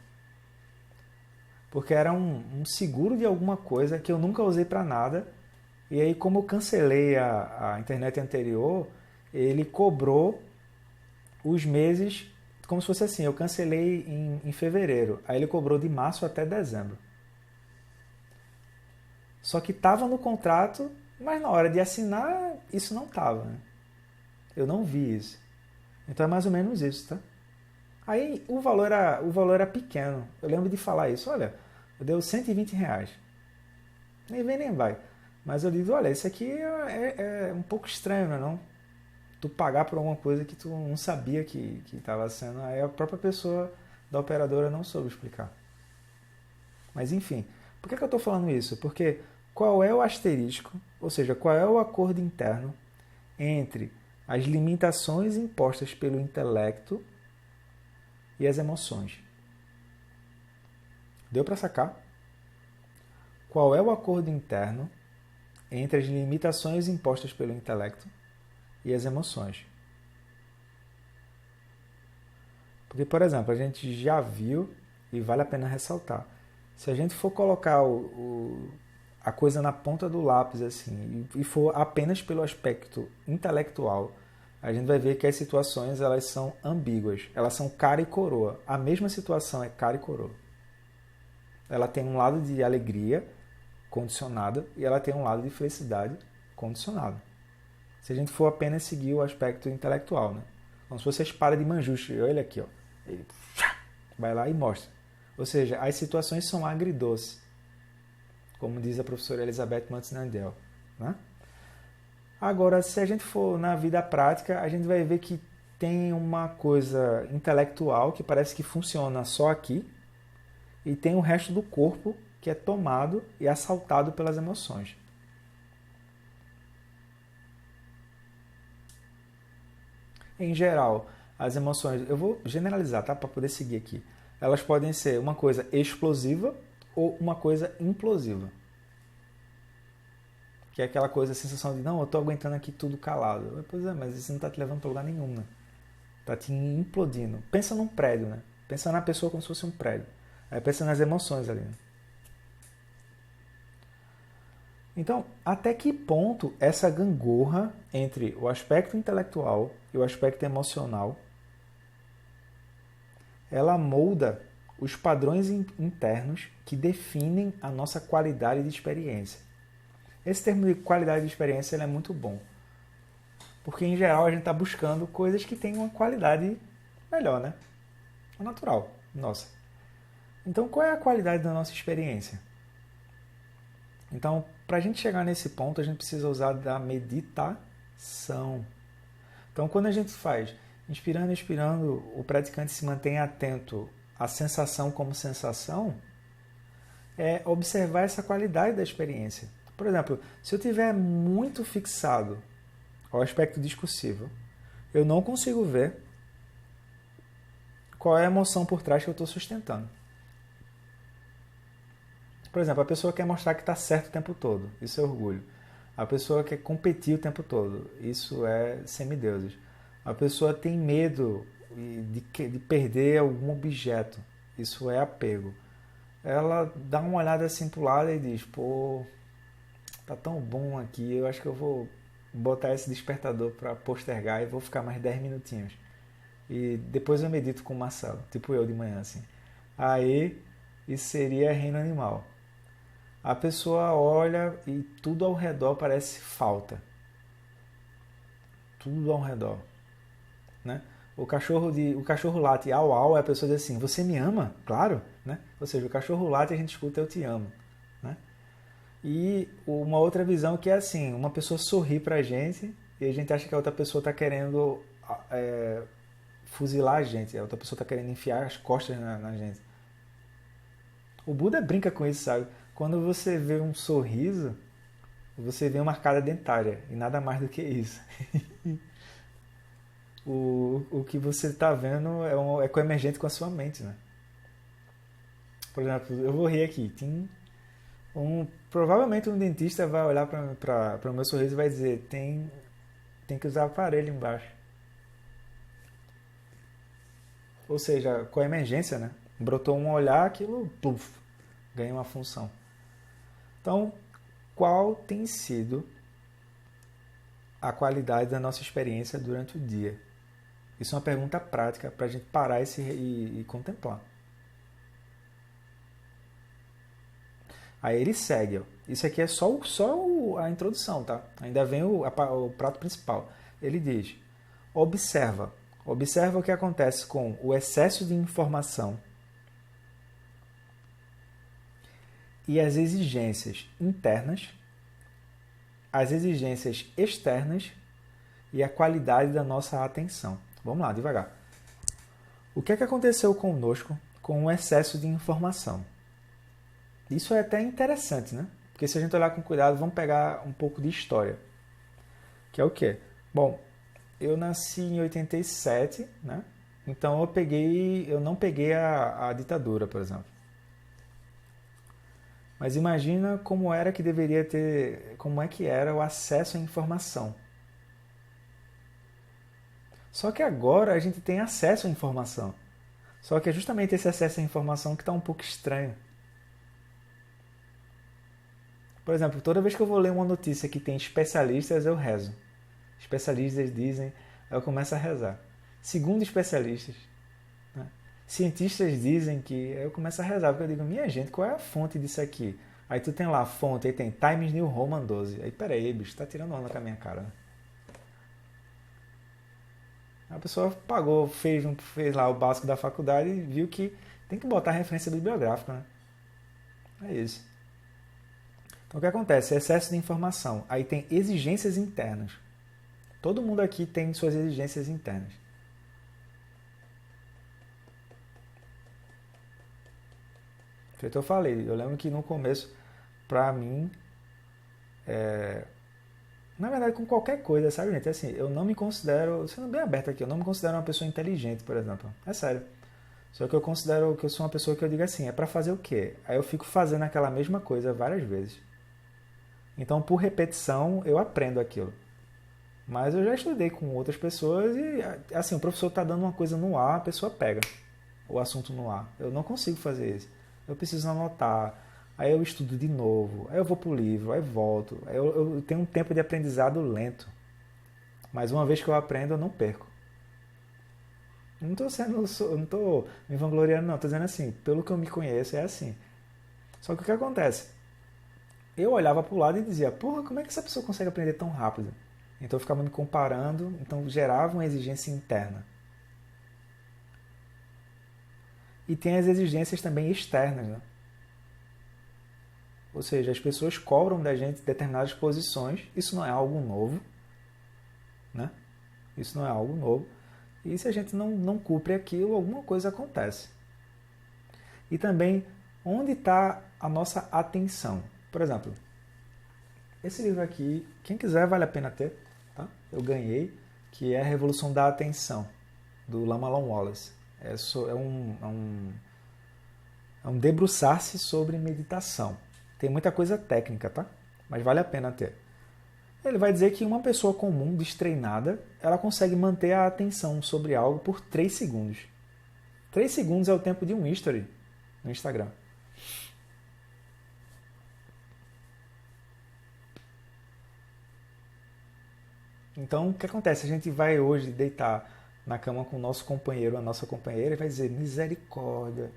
Porque era um seguro de alguma coisa que eu nunca usei para nada. E aí, como eu cancelei a internet anterior, ele cobrou os meses, como se fosse assim, eu cancelei em fevereiro. Aí ele cobrou de março até dezembro. Só que estava no contrato, mas na hora de assinar, isso não estava, né? Eu não vi isso. Então é mais ou menos isso, tá? Aí o valor era pequeno. Eu lembro de falar isso. Olha, eu dei R$ 120. Nem vem nem vai. Mas eu digo, olha, isso aqui é um pouco estranho, não é não? Tu pagar por alguma coisa que tu não sabia que estava sendo. Aí a própria pessoa da operadora não soube explicar. Mas enfim, por que eu estou falando isso? Porque qual é o asterisco, ou seja, qual é o acordo interno entre as limitações impostas pelo intelecto e as emoções? Deu para sacar? Qual é o acordo interno entre as limitações impostas pelo intelecto e as emoções? Porque, por exemplo, a gente já viu, e vale a pena ressaltar, se a gente for colocar a coisa na ponta do lápis assim e for apenas pelo aspecto intelectual, a gente vai ver que as situações elas são ambíguas, elas são cara e coroa. A mesma situação é cara e coroa. Ela tem um lado de alegria condicionada e ela tem um lado de felicidade condicionado. Se a gente for apenas seguir o aspecto intelectual, né? Como se fosse a espada de Manjushri, olha aqui, ó. Ele vai lá e mostra. Ou seja, as situações são agridoces, como diz a professora Elizabeth Mantzner-Andel, né? Agora, se a gente for na vida prática, a gente vai ver que tem uma coisa intelectual que parece que funciona só aqui e tem o resto do corpo que é tomado e assaltado pelas emoções. Em geral, as emoções, eu vou generalizar, tá, para poder seguir aqui. Elas podem ser uma coisa explosiva ou uma coisa implosiva. Que é aquela coisa, a sensação de, não, eu estou aguentando aqui tudo calado. Pois é, mas isso não está te levando para lugar nenhum, né? Está te implodindo. Pensa num prédio, né? Pensa na pessoa como se fosse um prédio. Aí pensa nas emoções ali, né? Então, até que ponto essa gangorra entre o aspecto intelectual e o aspecto emocional ela molda os padrões internos que definem a nossa qualidade de experiência. Esse termo de qualidade de experiência ele é muito bom, porque em geral a gente está buscando coisas que têm uma qualidade melhor, né? É natural, nossa. Então, qual é a qualidade da nossa experiência? Então, para a gente chegar nesse ponto, a gente precisa usar da meditação. Então, quando a gente faz inspirando e expirando, o praticante se mantém atento à sensação como sensação, é observar essa qualidade da experiência. Por exemplo, se eu estiver muito fixado ao aspecto discursivo, eu não consigo ver qual é a emoção por trás que eu estou sustentando. Por exemplo, a pessoa quer mostrar que está certo o tempo todo, isso é orgulho. A pessoa quer competir o tempo todo, isso é semideuses. A pessoa tem medo de perder algum objeto, isso é apego. Ela dá uma olhada assim pro lado e diz, pô, tá tão bom aqui, eu acho que eu vou botar esse despertador para postergar e vou ficar mais 10 minutinhos. E depois eu medito com o Marcelo, tipo eu de manhã assim. Aí, isso seria reino animal. A pessoa olha e tudo ao redor parece falta. Tudo ao redor. Né? O cachorro late au au, e a pessoa diz assim, você me ama? Claro. Né? Ou seja, o cachorro late e a gente escuta eu te amo. Né? E uma outra visão que é assim, uma pessoa sorri pra gente e a gente acha que a outra pessoa está querendo fuzilar a gente, a outra pessoa está querendo enfiar as costas na gente. O Buda brinca com isso, sabe? Quando você vê um sorriso, você vê uma arcada dentária e nada mais do que isso. O que você está vendo é coemergente com a sua mente, né? Por exemplo, eu vou rir aqui. Provavelmente um dentista vai olhar para o meu sorriso e vai dizer tem que usar aparelho embaixo. Ou seja, coemergência, né? Brotou um olhar, aquilo puff, ganha uma função. Então, qual tem sido a qualidade da nossa experiência durante o dia? Isso é uma pergunta prática para a gente parar e contemplar. Aí ele segue. Ó. Isso aqui é só a introdução, tá? Ainda vem o prato principal. Ele diz, observa o que acontece com o excesso de informação e as exigências internas, as exigências externas e a qualidade da nossa atenção. Vamos lá, devagar. O que é que aconteceu conosco com o excesso de informação? Isso é até interessante, né? Porque se a gente olhar com cuidado, vamos pegar um pouco de história. Que é o quê? Bom, eu nasci em 87, né? Então eu não peguei a ditadura, por exemplo. Mas imagina como era que deveria ter, como é que era o acesso à informação. Só que agora a gente tem acesso à informação. Só que é justamente esse acesso à informação que está um pouco estranho. Por exemplo, toda vez que eu vou ler uma notícia que tem especialistas, eu rezo. Especialistas dizem, eu começo a rezar. Segundo especialistas, né? Cientistas dizem que eu começo a rezar, porque eu digo, minha gente, qual é a fonte disso aqui? Aí tu tem lá a fonte, aí tem Times New Roman 12. Aí peraí, bicho, tá tirando onda com a minha cara, né? A pessoa pagou, fez lá o básico da faculdade e viu que tem que botar referência bibliográfica, né? É isso. Então o que acontece? Excesso de informação. Aí tem exigências internas. Todo mundo aqui tem suas exigências internas. Feito eu falei, eu lembro que no começo, pra mim, na verdade com qualquer coisa, sabe gente? Assim, eu não me considero, sendo bem aberto aqui, eu não me considero uma pessoa inteligente, por exemplo. É sério. Só que eu considero que eu sou uma pessoa que eu digo assim, é pra fazer o quê? Aí eu fico fazendo aquela mesma coisa várias vezes. Então, por repetição, eu aprendo aquilo. Mas eu já estudei com outras pessoas e, assim, o professor está dando uma coisa no ar, a pessoa pega o assunto no ar. Eu não consigo fazer isso. Eu preciso anotar, aí eu estudo de novo, aí eu vou pro livro, aí volto. Aí eu tenho um tempo de aprendizado lento. Mas uma vez que eu aprendo, eu não perco. Não tô me vangloriando, não. Tô dizendo assim, pelo que eu me conheço, é assim. Só que o que acontece? Eu olhava pro lado e dizia, porra, como é que essa pessoa consegue aprender tão rápido? Então eu ficava me comparando, então gerava uma exigência interna. E tem as exigências também externas, né? Ou seja, as pessoas cobram da gente determinadas posições. Isso não é algo novo, né? Isso não é algo novo. E se a gente não cumpre aquilo, alguma coisa acontece. E também, onde está a nossa atenção? Por exemplo, esse livro aqui, quem quiser vale a pena ter, tá? Eu ganhei, que é A Revolução da Atenção, do Lama Long Wallace. É um debruçar-se sobre meditação. Tem muita coisa técnica, tá? Mas vale a pena ter. Ele vai dizer que uma pessoa comum, destreinada, ela consegue manter a atenção sobre algo por 3 segundos. 3 segundos é o tempo de um history no Instagram. Então, o que acontece? A gente vai hoje deitar na cama com o nosso companheiro, a nossa companheira, e vai dizer, misericórdia,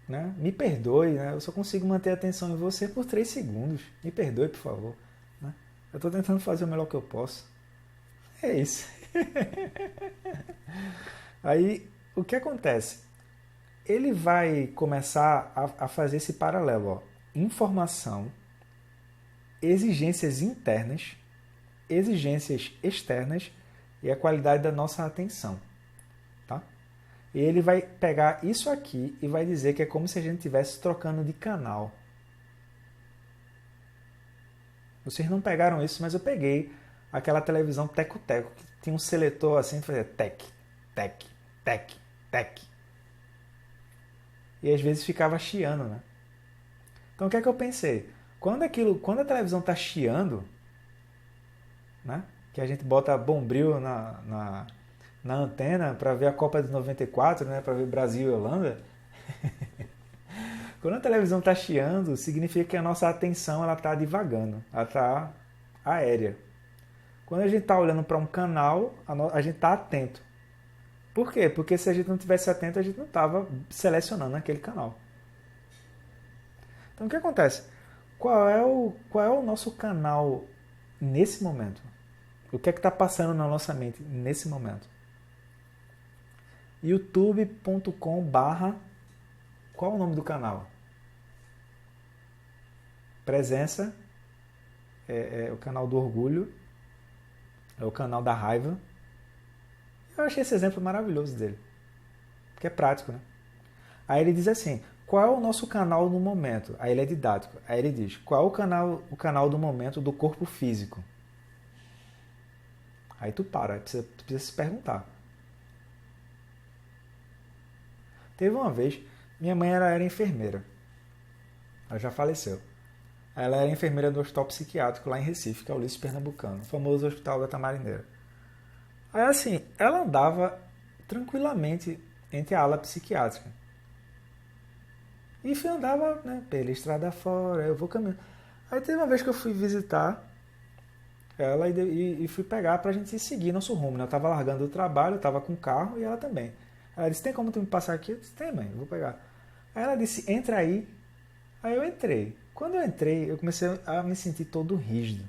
né? Me perdoe, né? Eu só consigo manter a atenção em você por 3 segundos. Me perdoe, por favor. Né? Eu estou tentando fazer o melhor que eu posso. É isso. Aí, o que acontece? Ele vai começar a fazer esse paralelo. Ó. Informação, exigências internas, exigências externas e a qualidade da nossa atenção. Tá? E ele vai pegar isso aqui e vai dizer que é como se a gente estivesse trocando de canal. Vocês não pegaram isso, mas eu peguei aquela televisão teco-teco, que tinha um seletor assim, que fazia tec, tec, tec, tec. E às vezes ficava chiando, né? Então o que é que eu pensei? Quando a televisão está chiando, né? Que a gente bota bombril na antena para ver a Copa de 94, né? Para ver Brasil e Holanda. Quando a televisão está chiando, significa que a nossa atenção está divagando, ela está aérea. Quando a gente está olhando para um canal, a gente está atento. Por quê? Porque se a gente não tivesse atento, a gente não estava selecionando aquele canal. Então o que acontece? Qual é o nosso canal nesse momento? O que é que está passando na nossa mente nesse momento? youtube.com/. Qual é o nome do canal? Presença. É o canal do orgulho. É o canal da raiva. Eu achei esse exemplo maravilhoso dele. Porque é prático, né? Aí ele diz assim, qual é o nosso canal no momento? Aí ele é didático. Aí ele diz, qual é o canal do momento do corpo físico? Aí tu precisa se perguntar. Teve uma vez, minha mãe era enfermeira. Ela já faleceu. Ela era enfermeira do hospital psiquiátrico lá em Recife, que é o Ulisses Pernambucano, o famoso hospital da Tamarineira. Aí assim, ela andava tranquilamente entre a ala psiquiátrica. E andava, né, pela estrada fora, eu vou caminhando. Aí teve uma vez que eu fui visitar ela e fui pegar pra gente seguir nosso rumo. Né? Eu tava largando o trabalho, eu tava com o carro e ela também. Ela disse, tem como tu me passar aqui? Eu disse, tem, mãe, eu vou pegar. Aí ela disse, entra aí. Aí eu entrei. Quando eu entrei, eu comecei a me sentir todo rígido.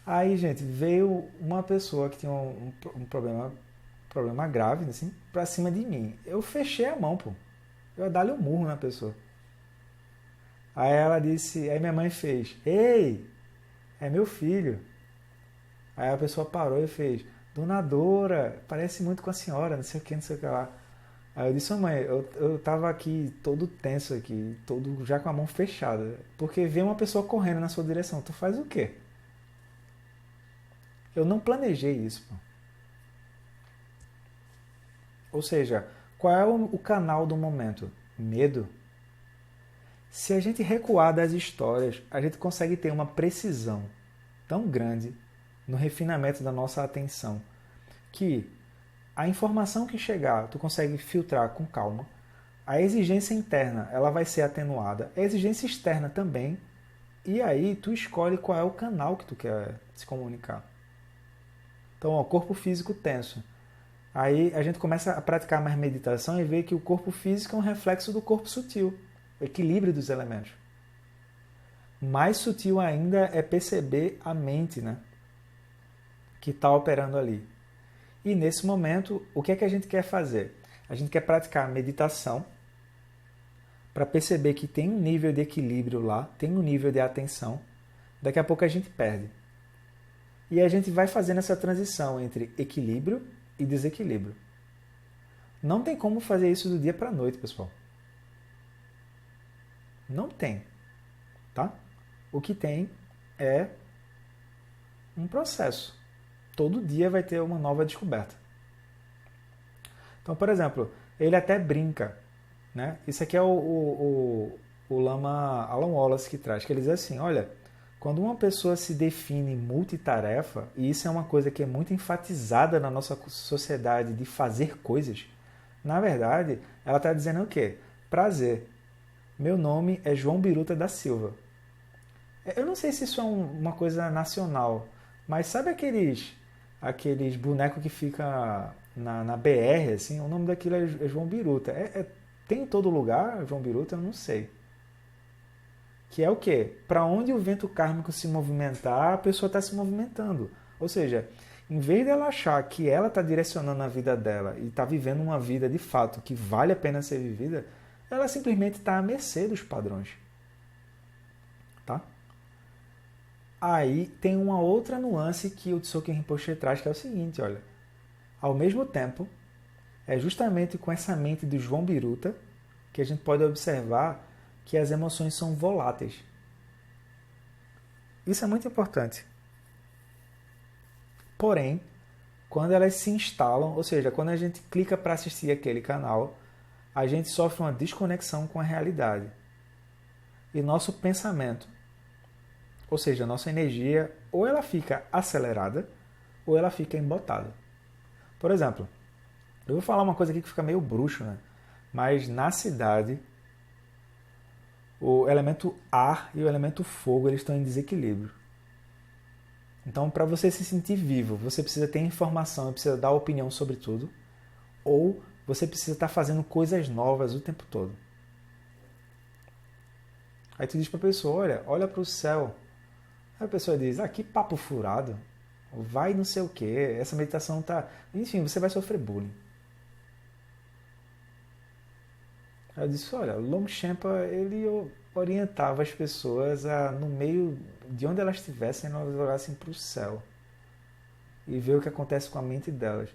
Aí, gente, veio uma pessoa que tinha um problema grave, assim, pra cima de mim. Eu fechei a mão, pô. Eu ia dar-lhe um murro na pessoa. Aí ela disse, aí minha mãe fez, ei, é meu filho. Aí a pessoa parou e fez, Dona Dora, parece muito com a senhora, não sei o que, não sei o que lá. Aí eu disse, mãe, eu tava aqui todo tenso aqui, todo já com a mão fechada, porque veio uma pessoa correndo na sua direção, tu faz o quê? Eu não planejei isso, pô. Ou seja, qual é o canal do momento? Medo. Se a gente recuar das histórias, a gente consegue ter uma precisão tão grande no refinamento da nossa atenção que a informação que chegar, tu consegue filtrar com calma. A exigência interna, ela vai ser atenuada. A exigência externa também. E aí tu escolhe qual é o canal que tu quer se comunicar. Então, ó, corpo físico tenso. Aí a gente começa a praticar mais meditação e ver que o corpo físico é um reflexo do corpo sutil. O equilíbrio dos elementos. Mais sutil ainda é perceber a mente, né? Que está operando ali. E nesse momento, o que é que a gente quer fazer? A gente quer praticar meditação para perceber que tem um nível de equilíbrio lá, tem um nível de atenção. Daqui a pouco a gente perde. E a gente vai fazendo essa transição entre equilíbrio e desequilíbrio. Não tem como fazer isso do dia para a noite, pessoal. Não tem, tá? O que tem é um processo. Todo dia vai ter uma nova descoberta. Então, por exemplo, ele até brinca, né? Isso aqui é o Lama Alan Wallace que traz, que ele diz assim, olha, quando uma pessoa se define multitarefa, e isso é uma coisa que é muito enfatizada na nossa sociedade de fazer coisas, na verdade, ela está dizendo o quê? Prazer. Meu nome é João Biruta da Silva. Eu não sei se isso é uma coisa nacional, mas sabe aqueles bonecos que fica na BR, assim, o nome daquilo é João Biruta. Tem em todo lugar João Biruta? Eu não sei. Que é o quê? Para onde o vento kármico se movimentar, a pessoa está se movimentando. Ou seja, em vez dela achar que ela está direcionando a vida dela e está vivendo uma vida de fato que vale a pena ser vivida, ela simplesmente está à mercê dos padrões. Tá? Aí tem uma outra nuance que o Tsoken Rinpoche traz, que é o seguinte, olha. Ao mesmo tempo, é justamente com essa mente do João Biruta que a gente pode observar que as emoções são voláteis. Isso é muito importante. Porém, quando elas se instalam, ou seja, quando a gente clica para assistir aquele canal, a gente sofre uma desconexão com a realidade. E nosso pensamento, ou seja, nossa energia, ou ela fica acelerada, ou ela fica embotada. Por exemplo, eu vou falar uma coisa aqui que fica meio bruxo, né? Mas na cidade, o elemento ar e o elemento fogo eles estão em desequilíbrio. Então, para você se sentir vivo, você precisa ter informação, precisa dar opinião sobre tudo, ou você precisa estar fazendo coisas novas o tempo todo. Aí tu diz para a pessoa, olha para o céu. Aí a pessoa diz, que papo furado, vai não sei o que, essa meditação tá... Enfim, você vai sofrer bullying. Aí eu disse, olha, Longchenpa, ele orientava as pessoas no meio de onde elas estivessem, elas olhassem para o céu e ver o que acontece com a mente delas.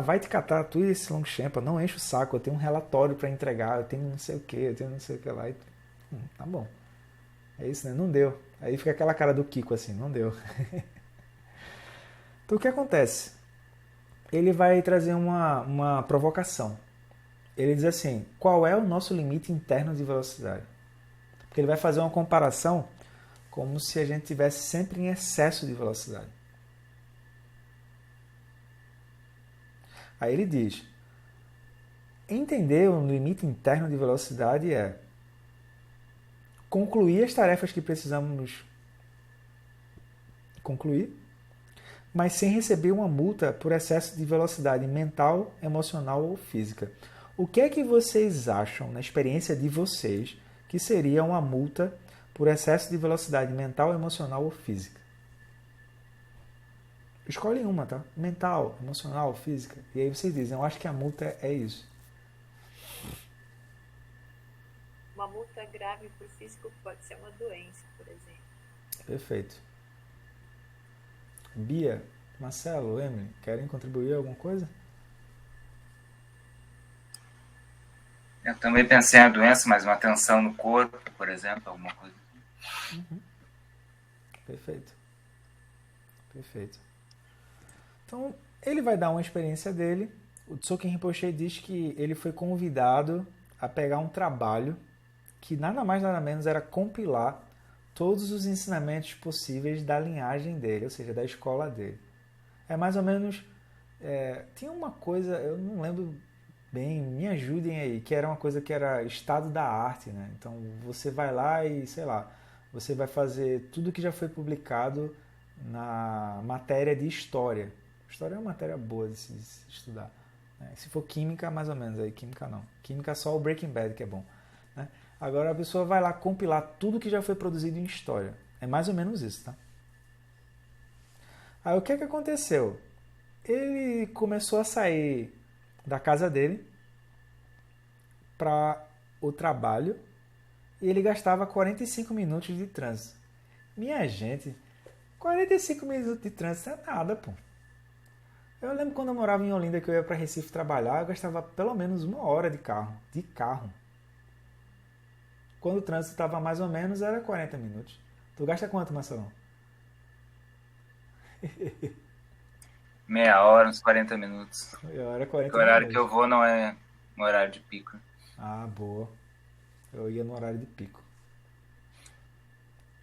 Vai te catar, tu e esse Longchenpa, não enche o saco, eu tenho um relatório para entregar, eu tenho não sei o que, eu tenho não sei o que lá. Tá bom. É isso, né? Não deu. Aí fica aquela cara do Kiko assim, não deu. Então o que acontece? Ele vai trazer uma provocação. Ele diz assim, qual é o nosso limite interno de velocidade? Porque ele vai fazer uma comparação como se a gente tivesse sempre em excesso de velocidade. Aí ele diz, entender o limite interno de velocidade é concluir as tarefas que precisamos concluir, mas sem receber uma multa por excesso de velocidade mental, emocional ou física. O que é que vocês acham, na experiência de vocês, que seria uma multa por excesso de velocidade mental, emocional ou física? Escolhem uma, tá? Mental, emocional, física. E aí vocês dizem, eu acho que a multa é isso. Uma multa grave para o físico pode ser uma doença, por exemplo. Perfeito. Bia, Marcelo, Emily, querem contribuir alguma coisa? Eu também pensei na doença, mas uma tensão no corpo, por exemplo, alguma coisa. Perfeito. Perfeito. Então, ele vai dar uma experiência dele. O Tsoken Rinpoche diz que ele foi convidado a pegar um trabalho que nada mais nada menos era compilar todos os ensinamentos possíveis da linhagem dele, ou seja, da escola dele. É mais ou menos... tinha uma coisa, eu não lembro bem, me ajudem aí, que era uma coisa que era estado da arte, né? Então você vai lá e, sei lá, você vai fazer tudo que já foi publicado na matéria de história. História é uma matéria boa de se estudar. Né? Se for química, mais ou menos, aí química não. Química só o Breaking Bad que é bom. Né? Agora a pessoa vai lá compilar tudo que já foi produzido em história. É mais ou menos isso, tá? Aí o que é que aconteceu? Ele começou a sair da casa dele para o trabalho e ele gastava 45 minutos de trânsito. Minha gente, 45 minutos de trânsito é nada, pô. Eu lembro quando eu morava em Olinda que eu ia para Recife trabalhar, eu gastava pelo menos 1 hora de carro. De carro. Quando o trânsito estava mais ou menos, era 40 minutos. Tu gasta quanto, Marcelão? Meia hora, uns 40 minutos. Era O 40 horário que minutos. eu vou não é um horário de pico. Ah, boa. Eu ia no horário de pico.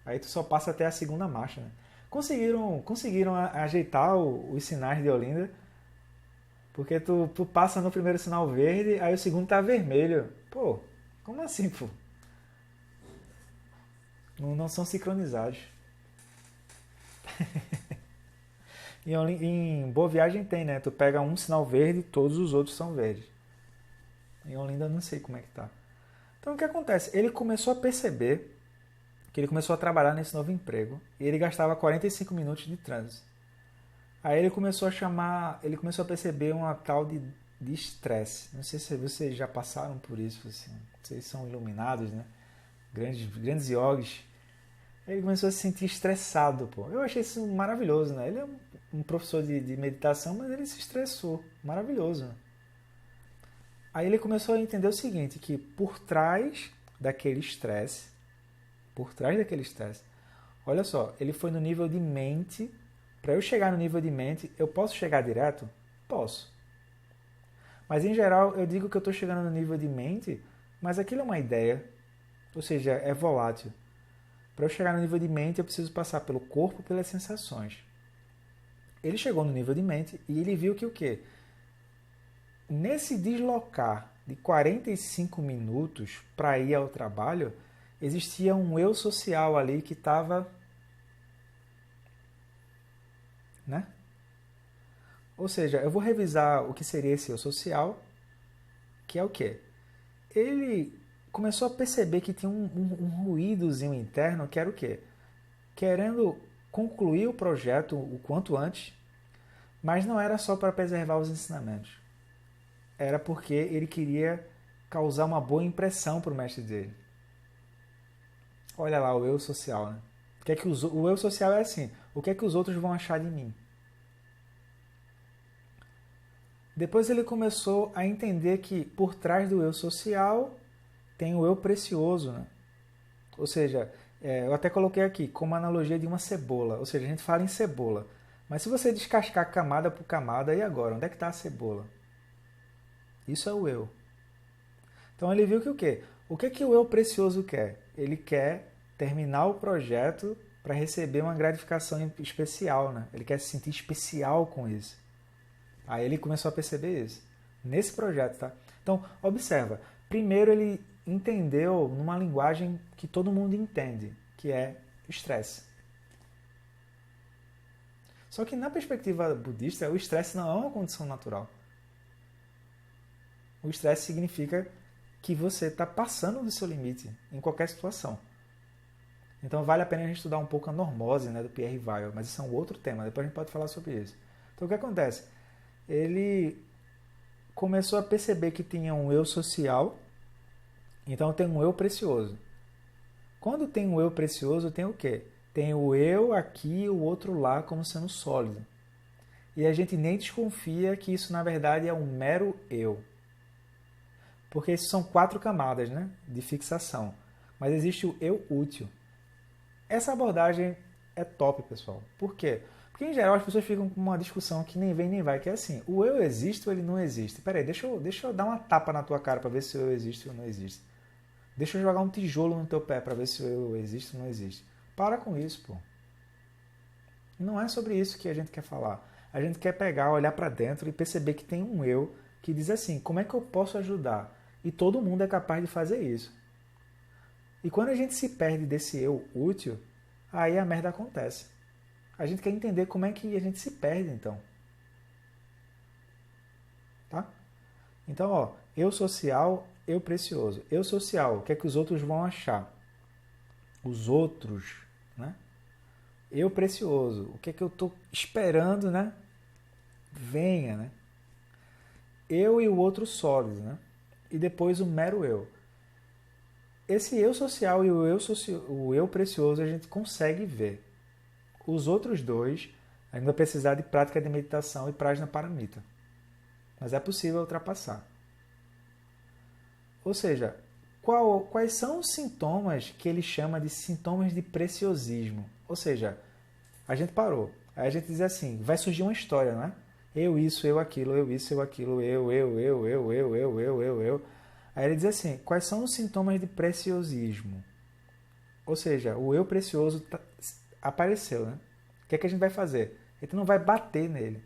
Aí tu só passa até a segunda marcha, né? Conseguiram ajeitar os sinais de Olinda, porque tu passa no primeiro sinal verde, aí o segundo tá vermelho. Pô, como assim, pô? Não são sincronizados. Em Boa Viagem tem, né? Tu pega um sinal verde e todos os outros são verdes. Em Olinda eu não sei como é que tá. Então o que acontece? Ele começou a perceber que ele começou a trabalhar nesse novo emprego e ele gastava 45 minutos de trânsito. Aí ele começou a perceber uma tal de estresse. Não sei se vocês já passaram por isso, assim. Vocês são iluminados, né? Grandes yogis. Ele começou a se sentir estressado, pô. Eu achei isso maravilhoso, né? Ele é um professor de meditação, mas ele se estressou. Maravilhoso, né? Aí ele começou a entender o seguinte, que daquele estresse, por trás daquele estresse, olha só, ele foi no nível de mente. Para eu chegar no nível de mente, eu posso chegar direto? Posso. Mas em geral, eu digo que eu estou chegando no nível de mente, mas aquilo é uma ideia, ou seja, é volátil. Para eu chegar no nível de mente, eu preciso passar pelo corpo, pelas sensações. Ele chegou no nível de mente e ele viu que o quê? Nesse deslocar de 45 minutos para ir ao trabalho, existia um eu social ali que estava, né? Ou seja, eu vou revisar o que seria esse eu social, que é o quê? Ele começou a perceber que tinha um ruídozinho interno, que era o quê? Querendo concluir o projeto o quanto antes, mas não era só para preservar os ensinamentos. Era porque ele queria causar uma boa impressão para o mestre dele. Olha lá, o eu social, né? O eu social é assim, o que é que os outros vão achar de mim? Depois ele começou a entender que por trás do eu social tem o eu precioso, né? Ou seja, eu até coloquei aqui como analogia de uma cebola. Ou seja, a gente fala em cebola. Mas se você descascar camada por camada, e agora? Onde é que está a cebola? Isso é o eu. Então ele viu que o quê? O que é que o eu precioso quer? Ele quer terminar o projeto para receber uma gratificação especial, né? Ele quer se sentir especial com isso. Aí ele começou a perceber isso. Nesse projeto, tá? Então, observa. Primeiro ele entendeu numa linguagem que todo mundo entende, que é estresse. Só que na perspectiva budista, o estresse não é uma condição natural. O estresse significa que você está passando do seu limite em qualquer situação. Então vale a pena a gente estudar um pouco a normose, né, do Pierre Weil, mas isso é um outro tema, depois a gente pode falar sobre isso. Então o que acontece? Ele começou a perceber que tinha um eu social, então tem um eu precioso. Quando tem um eu precioso, tem o quê? Tem o eu aqui e o outro lá como sendo sólido. E a gente nem desconfia que isso na verdade é um mero eu. Porque isso são 4 camadas, né, de fixação. Mas existe o eu útil. Essa abordagem é top, pessoal. Por quê? Porque em geral as pessoas ficam com uma discussão que nem vem nem vai, que é assim, o eu existe ou ele não existe? Peraí, deixa eu dar uma tapa na tua cara para ver se o eu existe ou não existe. Deixa eu jogar um tijolo no teu pé para ver se o eu existe ou não existe. Para com isso, pô. Não é sobre isso que a gente quer falar. A gente quer pegar, olhar para dentro e perceber que tem um eu que diz assim, como é que eu posso ajudar? E todo mundo é capaz de fazer isso. E quando a gente se perde desse eu útil, aí a merda acontece. A gente quer entender como é que a gente se perde, então. Tá? Então, ó, eu social, eu precioso. Eu social, o que é que os outros vão achar? Os outros, né? Eu precioso, o que é que eu estou esperando, né? venha, né? Eu e o outro sólido, né? E depois o mero eu. Esse eu social e o eu precioso a gente consegue ver. Os outros dois ainda vai precisar de prática de meditação e prajna paramita. Mas é possível ultrapassar. Ou seja, quais são os sintomas que ele chama de sintomas de preciosismo? Ou seja, a gente parou. Aí a gente diz assim, vai surgir uma história, né? Eu isso, eu aquilo, eu isso, eu aquilo, eu. Aí ele diz assim, quais são os sintomas de preciosismo? Ou seja, o eu precioso apareceu, né? O que é que a gente vai fazer? A gente não vai bater nele.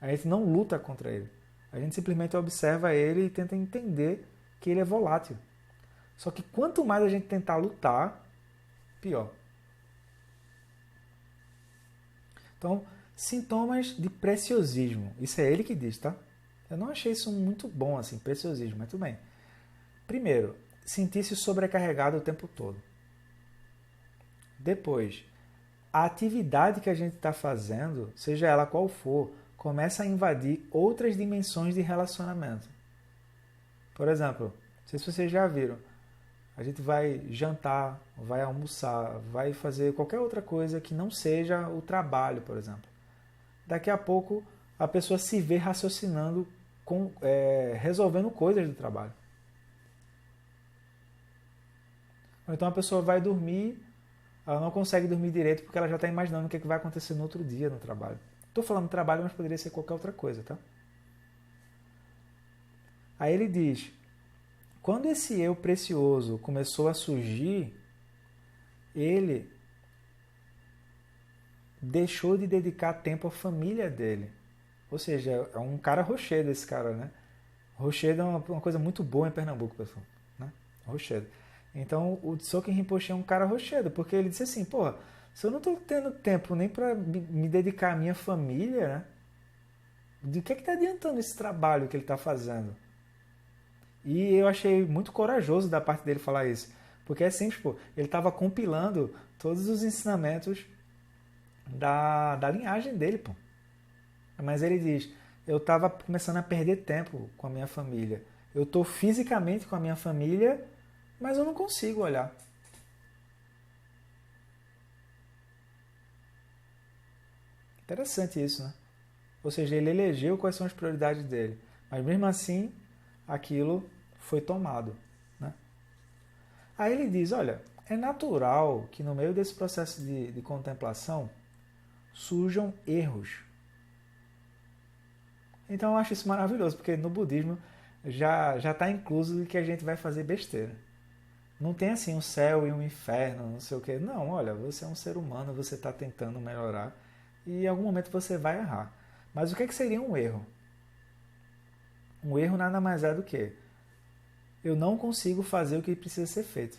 A gente não luta contra ele. A gente simplesmente observa ele e tenta entender que ele é volátil. Só que quanto mais a gente tentar lutar, pior. Então, sintomas de preciosismo. Isso é ele que diz, tá? Eu não achei isso muito bom, assim, preciosismo, mas tudo bem. Primeiro, sentir-se sobrecarregado o tempo todo. Depois, a atividade que a gente está fazendo, seja ela qual for, começa a invadir outras dimensões de relacionamento. Por exemplo, não sei se vocês já viram, a gente vai jantar, vai almoçar, vai fazer qualquer outra coisa que não seja o trabalho, por exemplo. Daqui a pouco a pessoa se vê raciocinando, resolvendo coisas do trabalho. Ou então a pessoa vai dormir, ela não consegue dormir direito porque ela já está imaginando o que vai acontecer no outro dia no trabalho. Estou falando trabalho, mas poderia ser qualquer outra coisa, tá? Aí ele diz, quando esse eu precioso começou a surgir, ele deixou de dedicar tempo à família dele. Ou seja, é um cara rochedo esse cara, né? Rochedo é uma coisa muito boa em Pernambuco, pessoal. Né? Rochedo. Então, o Dzogchen Rinpoche é um cara rochedo, porque ele disse assim, porra, se eu não estou tendo tempo nem para me dedicar à minha família, né? De que está adiantando esse trabalho que ele está fazendo? E eu achei muito corajoso da parte dele falar isso. Porque é simples, pô, ele estava compilando todos os ensinamentos da linhagem dele, pô. Mas ele diz, eu estava começando a perder tempo com a minha família. Eu estou fisicamente com a minha família, mas eu não consigo olhar. Interessante isso, né? Ou seja, ele elegeu quais são as prioridades dele. Mas mesmo assim, aquilo foi tomado. Né? Aí ele diz, olha, é natural que no meio desse processo de contemplação surjam erros. Então eu acho isso maravilhoso, porque no budismo já está incluso que a gente vai fazer besteira. Não tem assim um céu e um inferno, não sei o quê. Não, olha, você é um ser humano, você está tentando melhorar e em algum momento você vai errar. Mas o que seria um erro? Um erro nada mais é do que eu não consigo fazer o que precisa ser feito.